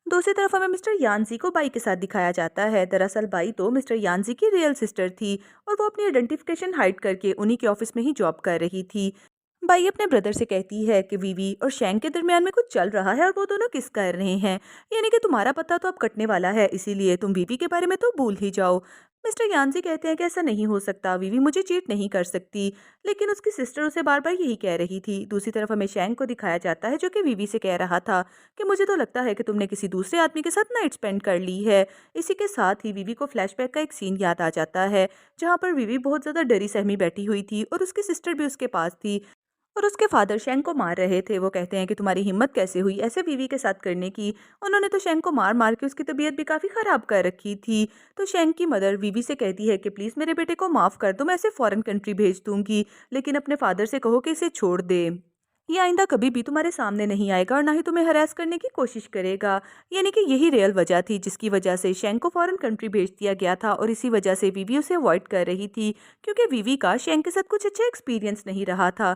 दूसरी तरफ हमें मिस्टर यानजी को बाई के साथ दिखाया जाता है। दरअसल बाई तो मिस्टर यानजी की रियल सिस्टर थी और वो अपनी आइडेंटिफिकेशन हाइड करके उन्हीं के ऑफिस में ही जॉब कर रही थी। बाई अपने ब्रदर से कहती है कि वीवी और शैंग के दरमियान में कुछ चल रहा है और वो दोनों किस कर रहे हैं, यानी कि तुम्हारा पता तो अब कटने वाला है, इसीलिए तुम वीवी के बारे में तो भूल ही जाओ। मिस्टर यानजी कहते हैं कि ऐसा नहीं हो सकता, वीवी मुझे चीट नहीं कर सकती। लेकिन उसकी सिस्टर उसे बार बार यही कह रही थी। दूसरी तरफ हमें शैंग को दिखाया जाता है जो कि वीवी से कह रहा था कि मुझे तो लगता है कि तुमने किसी दूसरे आदमी के साथ नाइट स्पेंड कर ली है। इसी के साथ ही वीवी को फ्लैशबैक का एक सीन याद आ जाता है जहाँ पर वीवी बहुत ज़्यादा डरी सहमी बैठी हुई थी और उसकी सिस्टर भी उसके पास थी और उसके फादर शेंग को मार रहे थे। वो कहते हैं कि तुम्हारी हिम्मत कैसे हुई ऐसे वीवी के साथ करने की? उन्होंने तो शेंग को मार मार के उसकी तबीयत भी काफ़ी ख़राब कर रखी थी। तो शेंग की मदर वीवी से कहती है कि प्लीज़ मेरे बेटे को माफ़ कर दो, मैं इसे फॉरेन कंट्री भेज दूंगी, लेकिन अपने फादर से कहो कि इसे छोड़ दे। ये आइंदा कभी भी तुम्हारे सामने नहीं आएगा और ना ही तुम्हें हरास करने की कोशिश करेगा। यानी कि यही रियल वजह थी जिसकी वजह से शेंग को फॉरेन कंट्री भेज दिया गया था और इसी वजह से वीवी उसे अवॉइड कर रही थी क्योंकि वीवी का शेंग के साथ कुछ अच्छा एक्सपीरियंस नहीं रहा था।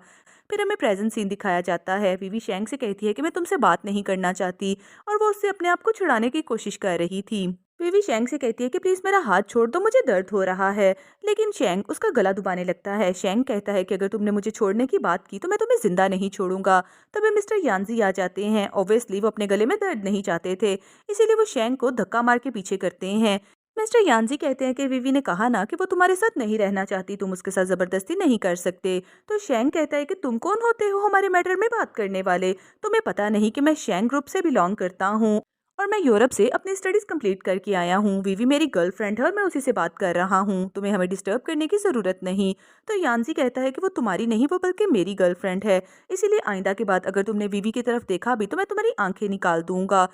फिर हमें प्रेजेंट सीन दिखाया जाता है। वीवी शेंग से कहती है कि मैं तुमसे बात नहीं करना चाहती और वो उससे अपने आप को छुड़ाने की कोशिश कर रही थी। वीवी शेंग से कहती है कि प्लीज मेरा हाथ छोड़ दो, मुझे दर्द हो रहा है। लेकिन शेंग उसका गला दबाने लगता है। शेंग कहता है कि अगर तुमने मुझे छोड़ने की बात की तो मैं तुम्हें जिंदा नहीं छोड़ूंगा। तभी मिस्टर यानजी आ जाते हैं। ऑब्वियसली वो अपने गले में दर्द नहीं चाहते थे, इसीलिए वो शेंग को धक्का मार के पीछे करते हैं। मिस्टर यानजी कहते हैं कि वीवी ने कहा ना कि वो तुम्हारे साथ नहीं रहना चाहती, तुम उसके साथ जबरदस्ती नहीं कर सकते। तो शेंग कहता है कि तुम कौन होते हो हमारे मैटर में बात करने वाले? तुम्हें पता नहीं कि मैं शेंग ग्रुप से बिलोंग करता हूँ और मैं यूरोप से अपनी स्टडीज कंप्लीट करके आया हूँ। वीवी मेरी गर्लफ्रेंड है और मैं उसी से बात कर रहा हूँ, तुम्हें हमें डिस्टर्ब करने की जरूरत नहीं। तो यानजी कहता है कि वो तुम्हारी नहीं, वो बल्कि मेरी गर्लफ्रेंड है, इसीलिए आइंदा के बाद अगर तुमने वीवी की तरफ देखा भी तो मैं तुम्हारी आंखें निकाल दूंगा।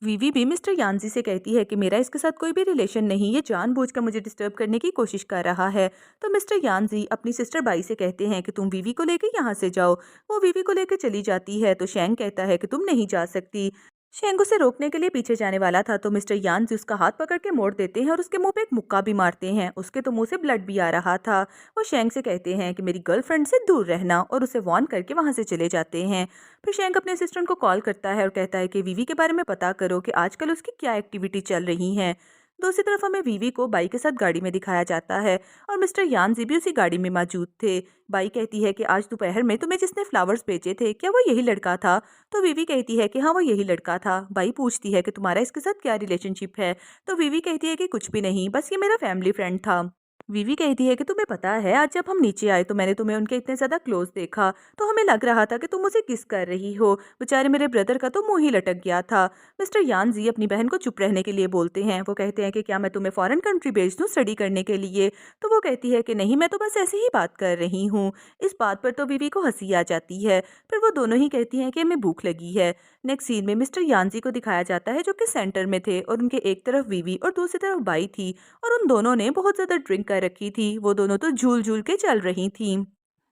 वीवी भी मिस्टर यानजी से कहती है कि मेरा इसके साथ कोई भी रिलेशन नहीं, ये जानबूझकर मुझे डिस्टर्ब करने की कोशिश कर रहा है। तो मिस्टर यानजी अपनी सिस्टर बाई से कहते हैं कि तुम वीवी को लेकर यहाँ से जाओ। वो वीवी को लेकर चली जाती है तो शेंग कहता है कि तुम नहीं जा सकती। शेंग उसे रोकने के लिए पीछे जाने वाला था तो मिस्टर यानजी उसका हाथ पकड़ के मोड़ देते हैं और उसके मुंह पे एक मुक्का भी मारते हैं। उसके तो मुंह से ब्लड भी आ रहा था। वो शेंग से कहते हैं कि मेरी गर्लफ्रेंड से दूर रहना और उसे वार्न करके वहां से चले जाते हैं। फिर शेंग अपने असिस्टेंट को कॉल करता है और कहता है कि वीवी के बारे में पता करो कि आजकल उसकी क्या एक्टिविटी चल रही है। दूसरी तरफ हमें वीवी को बाई के साथ गाड़ी में दिखाया जाता है और मिस्टर यानजी भी उसी गाड़ी में मौजूद थे। बाई कहती है कि आज दोपहर में तुम्हें जिसने फ्लावर्स बेचे थे क्या वो यही लड़का था? तो वीवी कहती है कि हाँ वो यही लड़का था। बाई पूछती है कि तुम्हारा इसके साथ क्या रिलेशनशिप है? तो वीवी कहती है कि कुछ भी नहीं, बस ये मेरा फैमिली फ्रेंड था। वीवी कहती है कि तुम्हें पता है आज जब हम नीचे आए तो मैंने तुम्हें उनके इतने ज्यादा क्लोज देखा तो हमें लग रहा था कि तुम उसे किस कर रही हो। बेचारे मेरे ब्रदर का तो मुंह ही लटक गया था। मिस्टर यानजी अपनी बहन को चुप रहने के लिए बोलते हैं। वो कहते हैं कि क्या मैं तुम्हें फॉरेन कंट्री भेज दूं स्टडी करने के लिए? तो वो कहती है कि नहीं, मैं तो बस ऐसे ही बात कर रही हूँ। इस बात पर तो वीवी को हंसी आ जाती है। फिर वो दोनों ही कहती हैं कि हमें भूख लगी है। नेक्स्ट सीन में मिस्टर यानजी को दिखाया जाता है जो कि सेंटर में थे और उनके एक तरफ वीवी और दूसरी तरफ बाई थी और उन दोनों ने बहुत ज्यादा ड्रिंक कर कर रखी थी, वो दोनों तो झूल झूल के चल रही थी।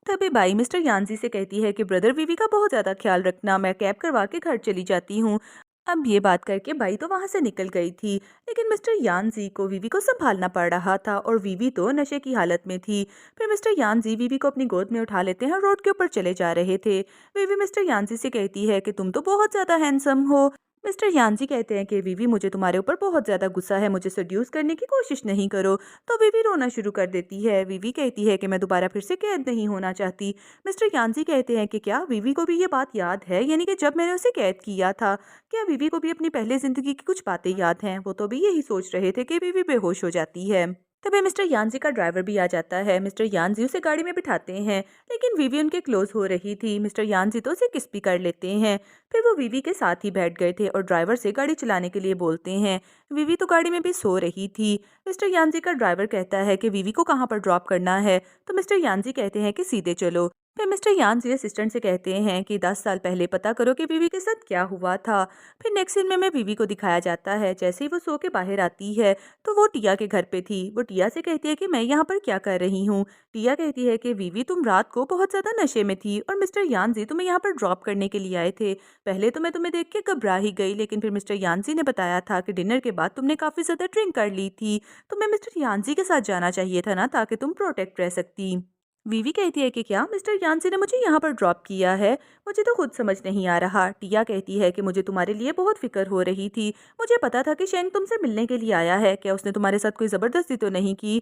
तभी बाई मिस्टर यानजी से कहती है कि ब्रदर वीवी का बहुत ज़्यादा ख्याल रखना, मैं कैब करवा के घर चली जाती हूँ। अब ये बात करके बाई तो वहाँ से निकल गई थी, लेकिन मिस्टर यानजी को वीवी को संभालना पड़ रहा था और वीवी तो नशे की हालत में थी। फिर मिस्टर यानजी वीवी को अपनी गोद में उठा लेते हैं और रोड के ऊपर चले जा रहे थे। वीवी मिस्टर यानजी से कहती है कि तुम तो बहुत ज़्यादा हैंडसम हो। मिस्टर यानजी कहते हैं कि वीवी मुझे तुम्हारे ऊपर बहुत ज़्यादा गुस्सा है, मुझे सेड्यूस करने की कोशिश नहीं करो। तो वीवी रोना शुरू कर देती है। वीवी कहती है कि मैं दोबारा फिर से कैद नहीं होना चाहती। मिस्टर यानजी कहते हैं कि क्या वीवी को भी ये बात याद है, यानी कि जब मैंने उसे कैद किया था, क्या वीवी को भी अपनी पहले ज़िंदगी की कुछ बातें याद हैं? वो तो अभी यही सोच रहे थे कि वीवी बेहोश हो जाती है। तभी मिस्टर यानजी का ड्राइवर भी आ जाता है। मिस्टर यानजी उसे गाड़ी में बिठाते हैं, लेकिन वीवी उनके क्लोज हो रही थी। मिस्टर यानजी तो उसे किस भी कर लेते हैं। फिर वो वीवी के साथ ही बैठ गए थे और ड्राइवर से गाड़ी चलाने के लिए बोलते हैं। वीवी तो गाड़ी में भी सो रही थी। मिस्टर यानजी का ड्राइवर कहता है कि वीवी को कहाँ पर ड्रॉप करना है, तो मिस्टर यानजी कहते हैं कि सीधे चलो। फिर मिस्टर यानजी असिस्टेंट से कहते हैं कि 10 साल पहले पता करो कि वीवी के साथ क्या हुआ था। फिर नेक्स्ट सीन में वीवी को दिखाया जाता है, जैसे ही वो सो के बाहर आती है तो वो टिया के घर पे थी। वो टिया से कहती है कि मैं यहाँ पर क्या कर रही हूँ। टिया कहती है कि वीवी तुम रात को बहुत ज़्यादा नशे में थी और मिस्टर यानजी तुम्हें यहाँ पर ड्रॉप करने के लिए आए थे। पहले तो मैं तुम्हें देख के घबरा ही गई, लेकिन फिर मिस्टर यानजी ने बताया था कि डिनर के बाद तुमने काफ़ी ज़्यादा ड्रिंक कर ली थी। तुम्हें मिस्टर यानजी के साथ जाना चाहिए था ना, ताकि तुम प्रोटेक्ट रह सकती। वीवी कहती है कि क्या मिस्टर यानजी ने मुझे यहाँ पर ड्रॉप किया है, मुझे तो खुद समझ नहीं आ रहा। टिया कहती है कि मुझे तुम्हारे लिए बहुत फिक्र हो रही थी, मुझे पता था कि शेंग तुमसे मिलने के लिए आया है, क्या उसने तुम्हारे साथ कोई ज़बरदस्ती तो नहीं की।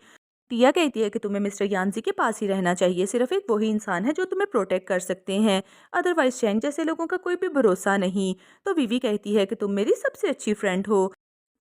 टिया कहती है कि तुम्हें मिस्टर यानजी के पास ही रहना चाहिए, सिर्फ एक वही इंसान है जो तुम्हें प्रोटेक्ट कर सकते हैं, अदरवाइज शेंग जैसे लोगों का कोई भी भरोसा नहीं। तो वीवी कहती है कि तुम मेरी सबसे अच्छी फ्रेंड हो।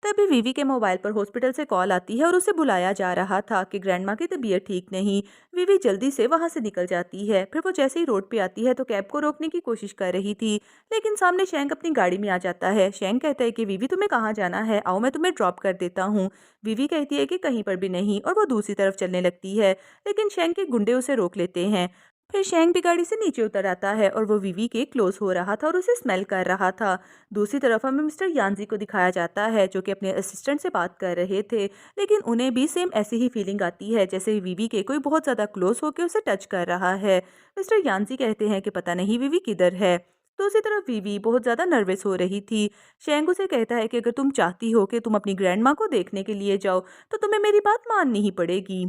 तभी वीवी के मोबाइल पर हॉस्पिटल से कॉल आती है और उसे बुलाया जा रहा था कि ग्रैंडमा की तबीयत ठीक नहीं। वीवी जल्दी से वहां से निकल जाती है। फिर वो जैसे ही रोड पे आती है तो कैब को रोकने की कोशिश कर रही थी, लेकिन सामने शेंग अपनी गाड़ी में आ जाता है। शेंग कहता है कि वीवी तुम्हें कहाँ जाना है, आओ मैं तुम्हें ड्रॉप कर देता हूँ। वीवी कहती है कि कहीं पर भी नहीं और वो दूसरी तरफ चलने लगती है, लेकिन शेंग के गुंडे उसे रोक लेते हैं। फिर शेंग भी गाड़ी से नीचे उतर आता है और वो वीवी के क्लोज हो रहा था और उसे स्मेल कर रहा था। दूसरी तरफ हमें मिस्टर यानजी को दिखाया जाता है, जो कि अपने असिस्टेंट से बात कर रहे थे, लेकिन उन्हें भी सेम ऐसी ही फीलिंग आती है जैसे वीवी के कोई बहुत ज़्यादा क्लोज होकर उसे टच कर रहा है। मिस्टर यानजी कहते हैं कि पता नहीं वीवी किधर है। दूसरी तरफ वीवी बहुत ज़्यादा नर्वस हो रही थी। शेंग उसे कहता है कि अगर तुम चाहती हो कि तुम अपनी ग्रैंड माँ को देखने के लिए जाओ, तो तुम्हें मेरी बात माननी ही पड़ेगी।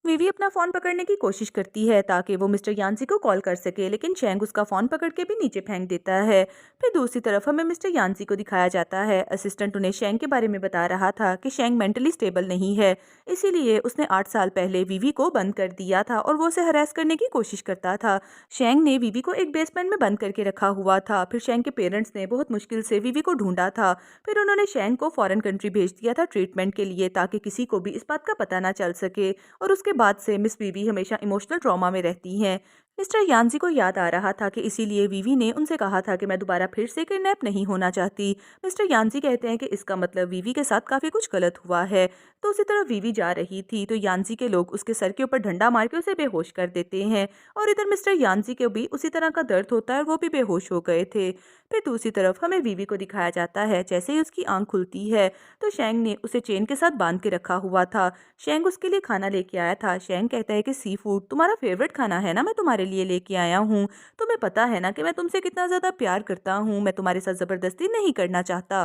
वीवी अपना फोन पकड़ने की कोशिश करती है ताकि वो मिस्टर यानजी को कॉल कर सके, लेकिन शेंग उसका फोन पकड़ के भी नीचे फेंक देता है। फिर दूसरी तरफ हमें मिस्टर यानजी को दिखाया जाता है। असिस्टेंट उन्हें शेंग के बारे में बता रहा था कि शेंग मेंटली स्टेबल नहीं है, इसीलिए उसने 8 साल पहले वीवी को बंद कर दिया था और वो उसे हरास करने की कोशिश करता था। शेंग ने वीवी को एक बेसमेंट में बंद करके रखा हुआ था। फिर शेंग के पेरेंट्स ने बहुत मुश्किल से वीवी को ढूंढा था। फिर उन्होंने शेंग को फॉरेन कंट्री भेज दिया था ट्रीटमेंट के लिए, ताकि किसी को भी इस बात का पता ना चल सके। और उसके बाद से मिस वीवी हमेशा इमोशनल ट्रॉमा में रहती हैं। मिस्टर यानजी को याद आ रहा था कि इसीलिए वीवी ने उनसे कहा था कि मैं दोबारा फिर से किडनैप नहीं होना चाहती। मिस्टर यानजी कहते हैं कि इसका मतलब वीवी के साथ काफ़ी कुछ गलत हुआ है। तो उसी तरह वीवी जा रही थी तो यानजी के लोग उसके सर के ऊपर डंडा मार के उसे बेहोश कर देते हैं, और इधर मिस्टर यानजी को भी उसी तरह का दर्द होता है, वो भी बेहोश हो गए थे। फिर दूसरी तरफ हमें वीवी को दिखाया जाता है, जैसे ही उसकी आंख खुलती है तो शेंग ने उसे चेन के साथ बांध के रखा हुआ था। शेंग उसके लिए खाना लेके आया था। शेंग कहता है कि सी फूड तुम्हारा फेवरेट खाना है ना, मैं तुम्हारे लिए लेके आया हूँ। तुम्हें पता है ना कि मैं तुमसे कितना ज़्यादा प्यार करता हूँ, मैं तुम्हारे साथ ज़बरदस्ती नहीं करना चाहता।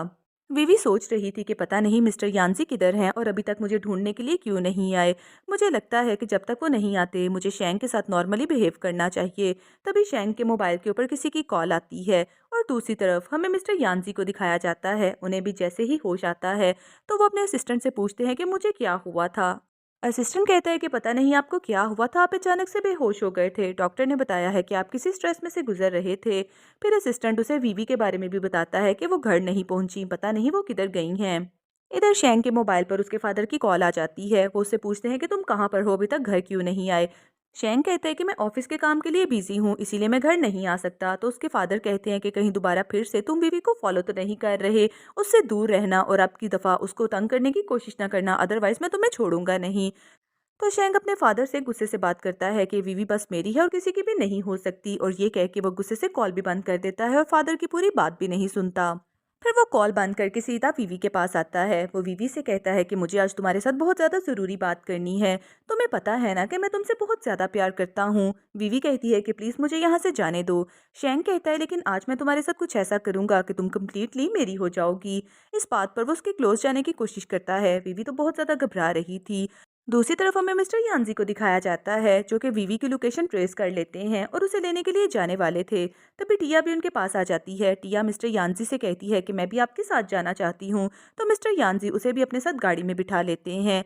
विवी सोच रही थी कि पता नहीं मिस्टर यानजी किधर हैं और अभी तक मुझे ढूंढने के लिए क्यों नहीं आए। मुझे लगता है कि जब तक वो नहीं आते मुझे शेंग के साथ नॉर्मली बिहेव करना चाहिए। तभी शेंग के मोबाइल के ऊपर किसी की कॉल आती है और दूसरी तरफ हमें मिस्टर यानजी को दिखाया जाता है। उन्हें भी जैसे ही होश आता है तो वो अपने असिस्टेंट से पूछते हैं कि मुझे क्या हुआ था। असिस्टेंट कहता है कि पता नहीं आपको क्या हुआ था, आप अचानक से बेहोश हो गए थे। डॉक्टर ने बताया है कि आप किसी स्ट्रेस में से गुजर रहे थे। फिर असिस्टेंट उसे वीवी के बारे में भी बताता है कि वो घर नहीं पहुंची, पता नहीं वो किधर गई हैं। इधर शैंग के मोबाइल पर उसके फादर की कॉल आ जाती है। वो उससे पूछते हैं कि तुम कहाँ पर हो, अभी तक घर क्यों नहीं आए। शैंग कहता है कि मैं ऑफिस के काम के लिए बिजी हूँ, इसीलिए मैं घर नहीं आ सकता। तो उसके फादर कहते हैं कि कहीं दोबारा फिर से तुम बीवी को फॉलो तो नहीं कर रहे, उससे दूर रहना और अब की दफ़ा उसको तंग करने की कोशिश ना करना, अदरवाइज मैं तुम्हें छोड़ूंगा नहीं। तो शैंग अपने फादर से गुस्से से बात करता है कि वीवी बस मेरी है और किसी की भी नहीं हो सकती, और ये कह के वो गुस्से से कॉल भी बंद कर देता है और फादर की पूरी बात भी नहीं सुनता। फिर वो कॉल बंद करके सीधा वीवी के पास आता है। वो वीवी से कहता है कि मुझे आज तुम्हारे साथ बहुत ज़्यादा ज़रूरी बात करनी है। तुम्हें पता है ना कि मैं तुमसे बहुत ज़्यादा प्यार करता हूँ। वीवी कहती है कि प्लीज़ मुझे यहाँ से जाने दो। शैंग कहता है लेकिन आज मैं तुम्हारे साथ कुछ ऐसा करूँगा कि तुम कम्प्लीटली मेरी हो जाओगी। इस बात पर वो उसके क्लोज जाने की कोशिश करता है। वीवी तो बहुत ज़्यादा घबरा रही थी। दूसरी तरफ हमें मिस्टर यांजी को दिखाया जाता है जो कि वीवी की लोकेशन ट्रेस कर लेते हैं और उसे लेने के लिए जाने वाले थे। तभी टिया भी उनके पास आ जाती है। टिया मिस्टर यांजी से कहती है कि मैं भी आपके साथ जाना चाहती हूँ। तो मिस्टर यांजी उसे भी अपने साथ गाड़ी में बिठा लेते हैं।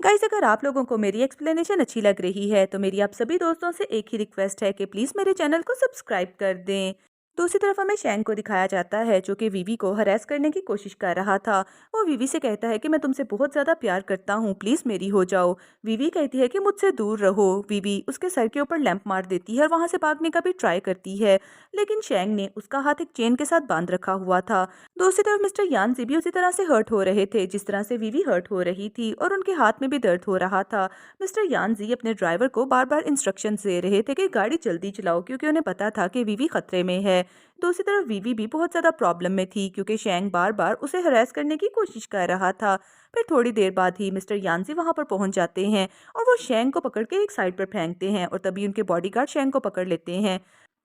गाइस, अगर आप लोगों को मेरी एक्सप्लेनेशन अच्छी लग रही है तो मेरी आप सभी दोस्तों से एक ही रिक्वेस्ट है कि प्लीज़ मेरे चैनल को सब्सक्राइब कर दें। दूसरी तरफ हमें शैंग को दिखाया जाता है जो कि वीवी को हरास करने की कोशिश कर रहा था। वो वीवी से कहता है कि मैं तुमसे बहुत ज़्यादा प्यार करता हूँ, प्लीज़ मेरी हो जाओ। वीवी कहती है कि मुझसे दूर रहो। वीवी उसके सर के ऊपर लैंप मार देती है और वहाँ से भागने का भी ट्राई करती है, लेकिन शैंग ने उसका हाथ एक चेन के साथ बांध रखा हुआ था। दूसरी तरफ मिस्टर यांजी भी उसी तरह से हर्ट हो रहे थे जिस तरह से वीवी हर्ट हो रही थी और उनके हाथ में भी दर्द हो रहा था। मिस्टर यांजी अपने ड्राइवर को बार बार इंस्ट्रक्शंस दे रहे थे कि गाड़ी जल्दी चलाओ क्योंकि उन्हें पता था कि वीवी खतरे में है। दूसरी तरफ वीवी भी बहुत ज़्यादा प्रॉब्लम में थी क्योंकि शैंग बार बार उसे हरास करने की कोशिश कर रहा था। फिर थोड़ी देर बाद ही मिस्टर यांजी वहां पर पहुंच जाते हैं और वो शैंग को पकड़ के एक साइड पर फेंकते हैं और तभी उनके बॉडीगार्ड शैंग को पकड़ लेते हैं।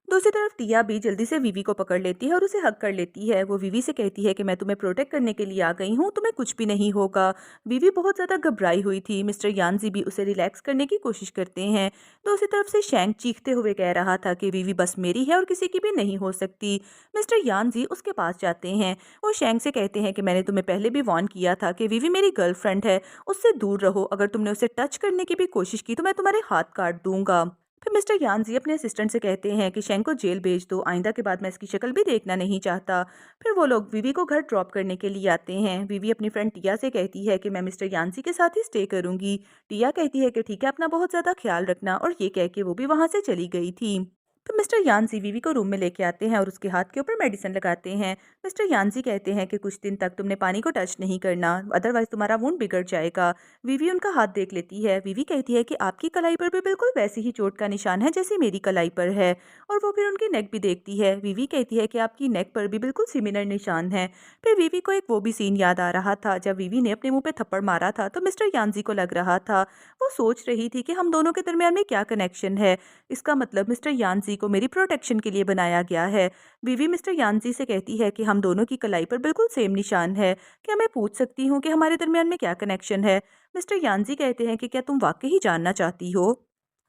दूसरी तरफ टिया भी जल्दी से वीवी को पकड़ लेती है और उसे हक कर लेती है। वो वीवी से कहती है कि मैं तुम्हें प्रोटेक्ट करने के लिए आ गई हूँ, तुम्हें कुछ भी नहीं होगा। वीवी बहुत ज़्यादा घबराई हुई थी। मिस्टर यांजी भी उसे रिलैक्स करने की कोशिश करते हैं। दूसरी तरफ से शैंग चीखते हुए कह रहा था कि वीवी बस मेरी है और किसी की भी नहीं हो सकती। मिस्टर यांजी उसके पास जाते हैं। वो शैंग से कहते हैं कि मैंने तुम्हें पहले भी वार्न किया था कि वीवी मेरी गर्लफ्रेंड है, उससे दूर रहो। अगर तुमने उसे टच करने की भी कोशिश की तो मैं तुम्हारे हाथ काट दूंगा। फिर मिस्टर यांजी अपने असिस्टेंट से कहते हैं कि शैंग को जेल भेज दो, आइंदा के बाद मैं इसकी शक्ल भी देखना नहीं चाहता। फिर वो लोग वीवी को घर ड्रॉप करने के लिए आते हैं। वीवी अपनी फ्रेंड टिया से कहती है कि मैं मिस्टर यांजी के साथ ही स्टे करूंगी। टिया कहती है कि ठीक है, अपना बहुत ज़्यादा ख्याल रखना, और ये कह के वो भी वहाँ से चली गई थी। फिर मिस्टर यांजी वीवी को रूम में लेके आते हैं और उसके हाथ के ऊपर मेडिसिन लगाते हैं। मिस्टर यांजी कहते हैं कि कुछ दिन तक तुमने पानी को टच नहीं करना, अदरवाइज तुम्हारा वुंड बिगड़ जाएगा। वीवी उनका हाथ देख लेती है। वीवी कहती है कि आपकी कलाई पर भी बिल्कुल वैसी ही चोट का निशान है जैसी मेरी कलाई पर है, और वो फिर उनकी नेक भी देखती है। वीवी कहती है कि आपकी नेक पर भी बिल्कुल सिमिलर निशान है। फिर वीवी को एक वो भी सीन याद आ रहा था जब वीवी ने अपने मुंह पे थप्पड़ मारा था तो मिस्टर यांजी को लग रहा था। वो सोच रही थी कि हम दोनों के दरमियान में क्या कनेक्शन है। इसका मतलब मिस्टर यांजी को मेरी प्रोटेक्शन के लिए बनाया गया है। बीवी मिस्टर यांजी से कहती है कि हम दोनों की कलाई पर बिल्कुल सेम निशान है, क्या मैं पूछ सकती हूँ कि हमारे दरमियान में क्या कनेक्शन है। मिस्टर यांजी कहते हैं कि क्या तुम वाकई ही जानना चाहती हो।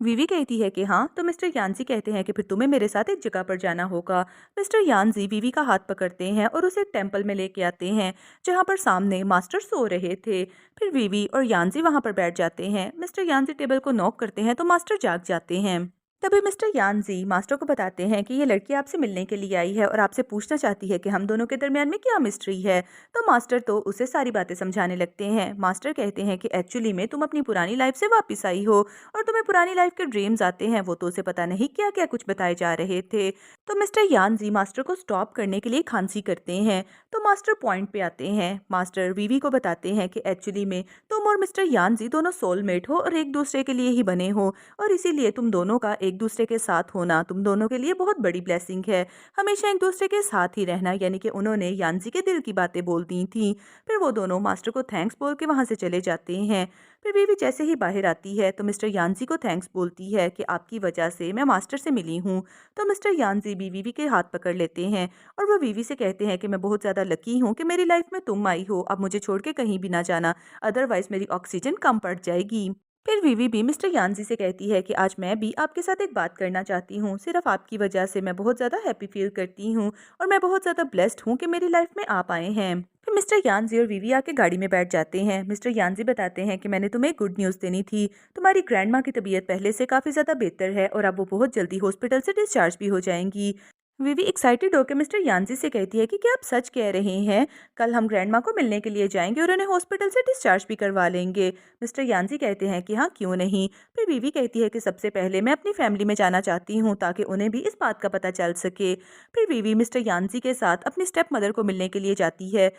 वीवी कहती है कि हाँ। तो मिस्टर यांजी कहते हैं कि फिर तुम्हें मेरे साथ एक जगह पर जाना होगा। मिस्टर यांजी वीवी का हाथ पकड़ते हैं और उसे एक टेंपल में लेके आते हैं जहाँ पर सामने मास्टर सो रहे थे। फिर वीवी और यांजी वहाँ पर बैठ जाते हैं। मिस्टर यांजी टेबल को नॉक करते हैं तो मास्टर जाग जाते हैं। तभी मिस्टर यांजी मास्टर को बताते हैं कि ये लड़की आपसे मिलने के लिए आई है और आपसे पूछना चाहती है कि हम दोनों के दरमियान में क्या मिस्ट्री है। तो मास्टर तो उसे सारी बातें समझाने लगते हैं। मास्टर कहते हैं कि एक्चुअली में तुम अपनी पुरानी लाइफ से वापस आई हो और तुम्हें पुरानी लाइफ के ड्रीम्स आते हैं, वो तो उसे पता नहीं क्या क्या कुछ बताए जा रहे थे। तो मिस्टर यांजी मास्टर को स्टॉप करने के लिए खांसी करते हैं। तो मास्टर पॉइंट पे आते हैं। मास्टर वीवी को बताते हैं कि एक्चुअली में तुम और मिस्टर यांजी दोनों सोलमेट हो और एक दूसरे के लिए ही बने हो, और इसीलिए तुम दोनों का एक दूसरे के साथ होना तुम दोनों के लिए बहुत बड़ी ब्लेसिंग है। हमेशा एक दूसरे के साथ ही रहना, यानी कि उन्होंने यांजी के दिल की बातें बोल दी थी। फिर वो दोनों मास्टर को थैंक्स बोल के वहाँ से चले जाते हैं। फिर बीवी जैसे ही बाहर आती है तो मिस्टर यांजी को थैंक्स बोलती है कि आपकी वजह से मैं मास्टर से मिली हूँ। तो मिस्टर यांजी भी वीवी के हाथ पकड़ लेते हैं और वो वीवी से कहते हैं कि मैं बहुत ज़्यादा लकी हूँ कि मेरी लाइफ में तुम आई हो। अब मुझे छोड़ के कहीं भी ना जाना, अदरवाइज मेरी ऑक्सीजन कम पड़ जाएगी। फिर वीवी भी मिस्टर यांजी से कहती है कि आज मैं भी आपके साथ एक बात करना चाहती हूँ। सिर्फ आपकी वजह से मैं बहुत ज़्यादा हैप्पी फील करती हूँ और मैं बहुत ज़्यादा ब्लेस्ड हूँ कि मेरी लाइफ में आप आए हैं। फिर मिस्टर यांजी और वीवी आके गाड़ी में बैठ जाते हैं। मिस्टर यांजी बताते हैं कि मैंने तुम्हें गुड न्यूज़ देनी थी। तुम्हारी ग्रैंड माँ की तबीयत पहले से काफ़ी ज़्यादा बेहतर है और अब वो बहुत जल्दी हॉस्पिटल से डिस्चार्ज भी हो जाएंगी। वीवी एक्साइटेड होकर मिस्टर यांजी से कहती है कि क्या आप सच कह रहे हैं, कल हम ग्रैंड माँ को मिलने के लिए जाएंगे और उन्हें हॉस्पिटल से डिस्चार्ज भी करवा लेंगे। मिस्टर यांजी कहते हैं कि हाँ, क्यों नहीं। फिर वीवी कहती है कि सबसे पहले मैं अपनी फैमिली में जाना चाहती हूँ ताकि उन्हें भी इस बात का पता चल सके। फिर वीवी मिस्टर यांजी के साथ अपनी स्टेप मदर को मिलने के लिए जाती है।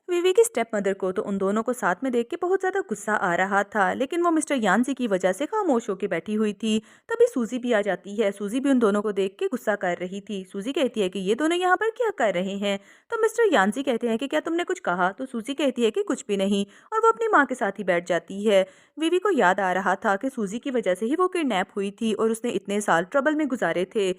वीवी की स्टेप मदर को तो उन दोनों को साथ में देख के बहुत ज़्यादा गुस्सा आ रहा था, लेकिन वो मिस्टर यानसी की वजह से खामोश होकर बैठी हुई थी। तभी सूजी भी आ जाती है। सूजी भी उन दोनों को देख के गुस्सा कर रही थी। सूजी कहती है कि ये दोनों यहाँ पर क्या कर रहे हैं। तो मिस्टर यानसी कहते हैं कि क्या तुमने कुछ कहा। तो सूजी कहती है कि कुछ भी नहीं, और वो अपनी माँ के साथ ही बैठ जाती है। वीवी को याद आ रहा था कि सूजी की वजह से ही वो किडनैप हुई थी और उसने इतने साल ट्रबल में गुजारे थे।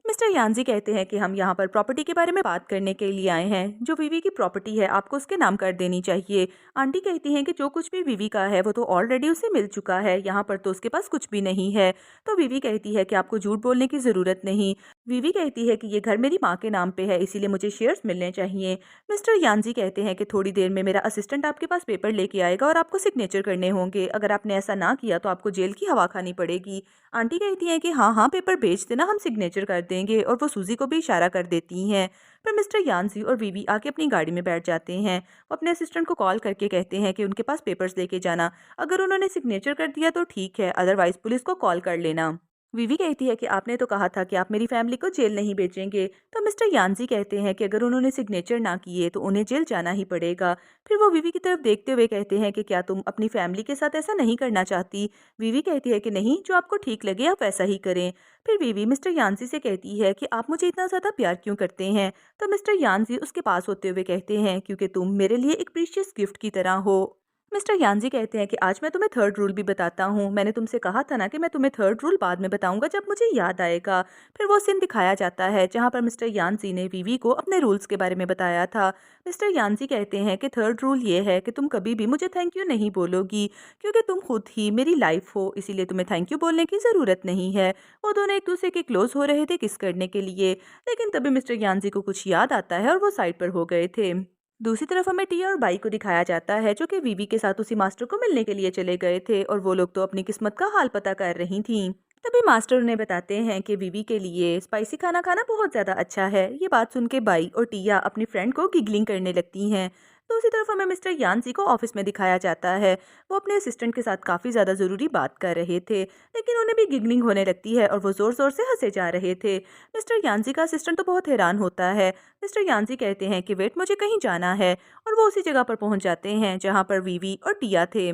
मिस्टर यानजी कहते हैं कि हम यहाँ पर प्रॉपर्टी के बारे में बात करने के लिए आए हैं। जो वीवी की प्रॉपर्टी है आपको उसके नाम कर देनी चाहिए। आंटी कहती हैं कि जो कुछ भी वीवी का है वो तो ऑलरेडी उसे मिल चुका है, यहाँ पर तो उसके पास कुछ भी नहीं है। तो वीवी कहती है कि आपको झूठ बोलने की ज़रूरत नहीं। वीवी कहती है कि ये घर मेरी माँ के नाम पे है, इसीलिए मुझे शेयर्स मिलने चाहिए। मिस्टर यानजी कहते हैं कि थोड़ी देर में मेरा असिस्टेंट आपके पास पेपर लेके आएगा और आपको सिग्नेचर करने होंगे। अगर आपने ऐसा ना किया तो आपको जेल की हवा खानी पड़ेगी। आंटी कहती हैं कि हाँ हाँ, पेपर भेज देना, हम सिग्नेचर कर देंगे, और वो सूजी को भी इशारा कर देती हैं। फिर मिस्टर यानसी और वीवी आके अपनी गाड़ी में बैठ जाते हैं। वो अपने असिस्टेंट को कॉल करके कहते हैं कि उनके पास पेपर्स लेके जाना। अगर उन्होंने सिग्नेचर कर दिया तो ठीक है, अदरवाइज पुलिस को कॉल कर लेना। वीवी कहती है कि आपने तो कहा था कि आप मेरी फैमिली को जेल नहीं भेजेंगे। तो मिस्टर यानसी कहते हैं कि अगर उन्होंने सिग्नेचर ना किए तो उन्हें जेल जाना ही पड़ेगा। फिर वो वीवी की तरफ देखते हुए कहते हैं कि क्या तुम अपनी फैमिली के साथ ऐसा नहीं करना चाहती। वीवी कहती है कि नहीं, जो आपको ठीक लगे आप वैसा ही करें। फिर वीवी मिस्टर यानसी से कहती है कि आप मुझे इतना ज़्यादा प्यार क्यों करते हैं। तो मिस्टर यानसी उसके पास होते हुए कहते हैं क्योंकि तुम मेरे लिए एक प्रीशियस गिफ्ट की तरह हो। मिस्टर यानजी कहते हैं कि आज मैं तुम्हें थर्ड रूल भी बताता हूँ। मैंने तुमसे कहा था ना कि मैं तुम्हें थर्ड रूल बाद में बताऊंगा जब मुझे याद आएगा। फिर वो सीन दिखाया जाता है जहाँ पर मिस्टर यानजी ने वीवी को अपने रूल्स के बारे में बताया था। मिस्टर यानजी कहते हैं कि थर्ड रूल ये है कि तुम कभी भी मुझे थैंक यू नहीं बोलोगी, क्योंकि तुम खुद ही मेरी लाइफ हो, इसीलिए तुम्हें थैंक यू बोलने की ज़रूरत नहीं है। वो दोनों एक दूसरे के क्लोज हो रहे थे किस करने के लिए, लेकिन तभी मिस्टर यानजी को कुछ याद आता है और वो साइड पर हो गए थे। दूसरी तरफ हमें टिया और बाई को दिखाया जाता है जो कि वीवी के साथ उसी मास्टर को मिलने के लिए चले गए थे, और वो लोग तो अपनी किस्मत का हाल पता कर रही थीं। तभी मास्टर उन्हें बताते हैं कि वीवी के लिए स्पाइसी खाना खाना बहुत ज़्यादा अच्छा है। ये बात सुन के बाई और टिया अपनी फ्रेंड को गिगलिंग करने लगती हैं। दूसरी तरफ हमें मिस्टर यानसी को ऑफिस में दिखाया जाता है। वो अपने असिस्टेंट के साथ काफ़ी ज़्यादा ज़रूरी बात कर रहे थे, लेकिन उन्हें भी गिगलिंग होने लगती है और वो ज़ोर ज़ोर से हंसे जा रहे थे। मिस्टर यानसी का असिस्टेंट तो बहुत हैरान होता है। मिस्टर यानसी कहते हैं कि वेट, मुझे कहीं जाना है, और वो उसी जगह पर पहुंच जाते हैं जहां पर वीवी और टिया थे।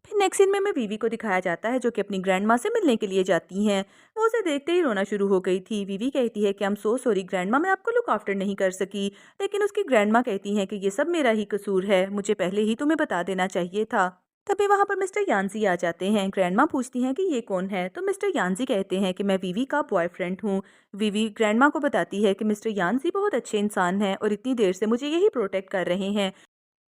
फिर नेक्स्ट सीन में हमें वीवी को दिखाया जाता है जो कि अपनी ग्रैंड माँ से मिलने के लिए जाती हैं। वो उसे देखते ही रोना शुरू हो गई थी। वीवी कहती है कि I am so sorry grand माँ, मैं आपको लुक आफ्टर नहीं कर सकी। लेकिन उसकी ग्रैंड माँ कहती हैं कि ये सब मेरा ही कसूर है, मुझे पहले ही तुम्हें बता देना चाहिए था। तभी वहां पर मिस्टर यानसी आ जाते हैं। ग्रैंड माँ पूछती हैं कि ये कौन है। तो मिस्टर यानसी कहते हैं कि मैं वीवी का बॉयफ्रेंड हूँ। वीवी ग्रैंड माँ को बताती है कि मिस्टर यानसी बहुत अच्छे इंसान हैं और इतनी देर से मुझे यही प्रोटेक्ट कर रहे हैं।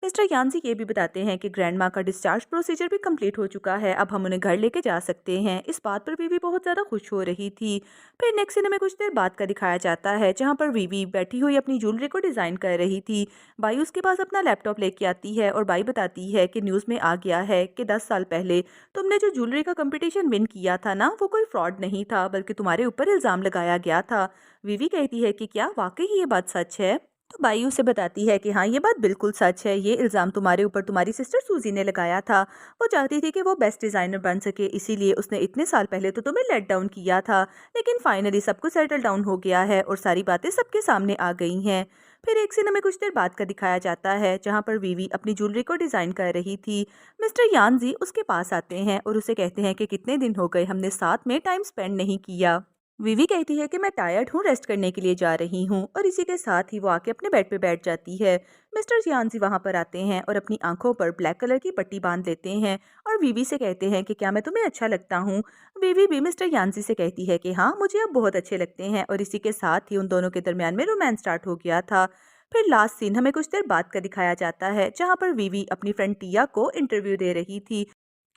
मिस्टर यानसी ये भी बताते हैं कि ग्रैंड माँ का डिस्चार्ज प्रोसीजर भी कंप्लीट हो चुका है, अब हम उन्हें घर लेके जा सकते हैं। इस बात पर वीवी बहुत ज़्यादा खुश हो रही थी। फिर नेक्स्ट सीन में कुछ देर बाद का दिखाया जाता है जहाँ पर वीवी बैठी हुई अपनी ज्वेलरी को डिज़ाइन कर रही थी। बाई उसके पास अपना लैपटॉप लेके आती है और बाई बताती है कि न्यूज़ में आ गया है कि 10 साल पहले तुमने जो ज्वेलरी का कंपटीशन विन किया था ना, वो कोई फ्रॉड नहीं था, बल्कि तुम्हारे ऊपर इल्ज़ाम लगाया गया था। वीवी कहती है कि क्या वाकई ये बात सच है। तो बाई उसे बताती है कि हाँ, ये बात बिल्कुल सच है, ये इल्ज़ाम तुम्हारे ऊपर तुम्हारी सिस्टर सूजी ने लगाया था। वो चाहती थी कि वो बेस्ट डिज़ाइनर बन सके, इसीलिए उसने इतने साल पहले तो तुम्हें लेट डाउन किया था, लेकिन फाइनली सब कुछ सेटल डाउन हो गया है और सारी बातें सबके सामने आ गई हैं। फिर एक सीन हमें कुछ देर बाद का दिखाया जाता है जहाँ पर वीवी अपनी ज्वेलरी को डिज़ाइन कर रही थी। मिस्टर यानजी उसके पास आते हैं और उसे कहते हैं कि कितने दिन हो गए हमने साथ में टाइम स्पेंड नहीं किया। विवी कहती है कि मैं टायर्ड हूँ, रेस्ट करने के लिए जा रही हूँ, और इसी के साथ ही वो आके अपने बेड पे बैठ जाती है। मिस्टर जियानसी वहाँ पर आते हैं और अपनी आंखों पर ब्लैक कलर की पट्टी बांध लेते हैं और विवी से कहते हैं कि क्या मैं तुम्हें अच्छा लगता हूँ। विवी भी मिस्टर यानसी से कहती है कि हाँ, मुझे अब बहुत अच्छे लगते हैं, और इसी के साथ ही उन दोनों के दरमियान में रोमांस स्टार्ट हो गया था। फिर लास्ट सीन हमें कुछ देर बाद का दिखाया जाता है जहाँ पर विवी अपनी फ्रेंड टिया को इंटरव्यू दे रही थी,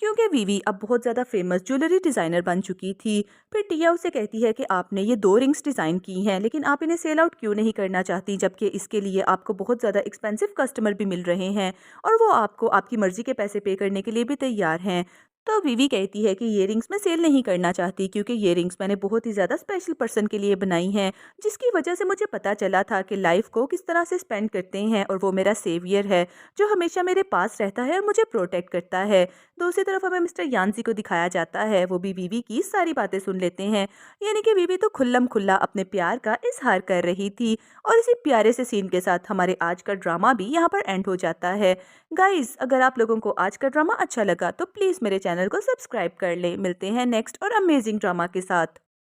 क्योंकि वीवी अब बहुत ज़्यादा फेमस ज्वेलरी डिज़ाइनर बन चुकी थी। फिर टिया उसे कहती है कि आपने ये 2 रिंग्स डिज़ाइन की हैं, लेकिन आप इन्हें सेल आउट क्यों नहीं करना चाहती, जबकि इसके लिए आपको बहुत ज़्यादा एक्सपेंसिव कस्टमर भी मिल रहे हैं और वो आपको आपकी मर्ज़ी के पैसे पे करने के लिए भी तैयार हैं। तो वीवी कहती है कि ये रिंग्स मैं सेल नहीं करना चाहती क्योंकि ये रिंग्स मैंने बहुत ही ज़्यादा स्पेशल पर्सन के लिए बनाई हैं, जिसकी वजह से मुझे पता चला था कि लाइफ को किस तरह से स्पेंड करते हैं और वो मेरा सेवियर है जो हमेशा मेरे पास रहता है और मुझे प्रोटेक्ट करता है। दूसरी तरफ हमें मिस्टर यान्सी को दिखाया जाता है, वो भी वीवी की सारी बातें सुन लेते हैं। यानी कि वीवी तो खुल्लम खुल्ला अपने प्यार का इजहार कर रही थी। और इसी प्यारे से सीन के साथ हमारे आज का ड्रामा भी यहाँ पर एंड हो जाता है। गाइस, अगर आप लोगों को आज का ड्रामा अच्छा लगा तो प्लीज़ मेरे चैनल को सब्सक्राइब कर लें। मिलते हैं नेक्स्ट और अमेजिंग ड्रामा के साथ।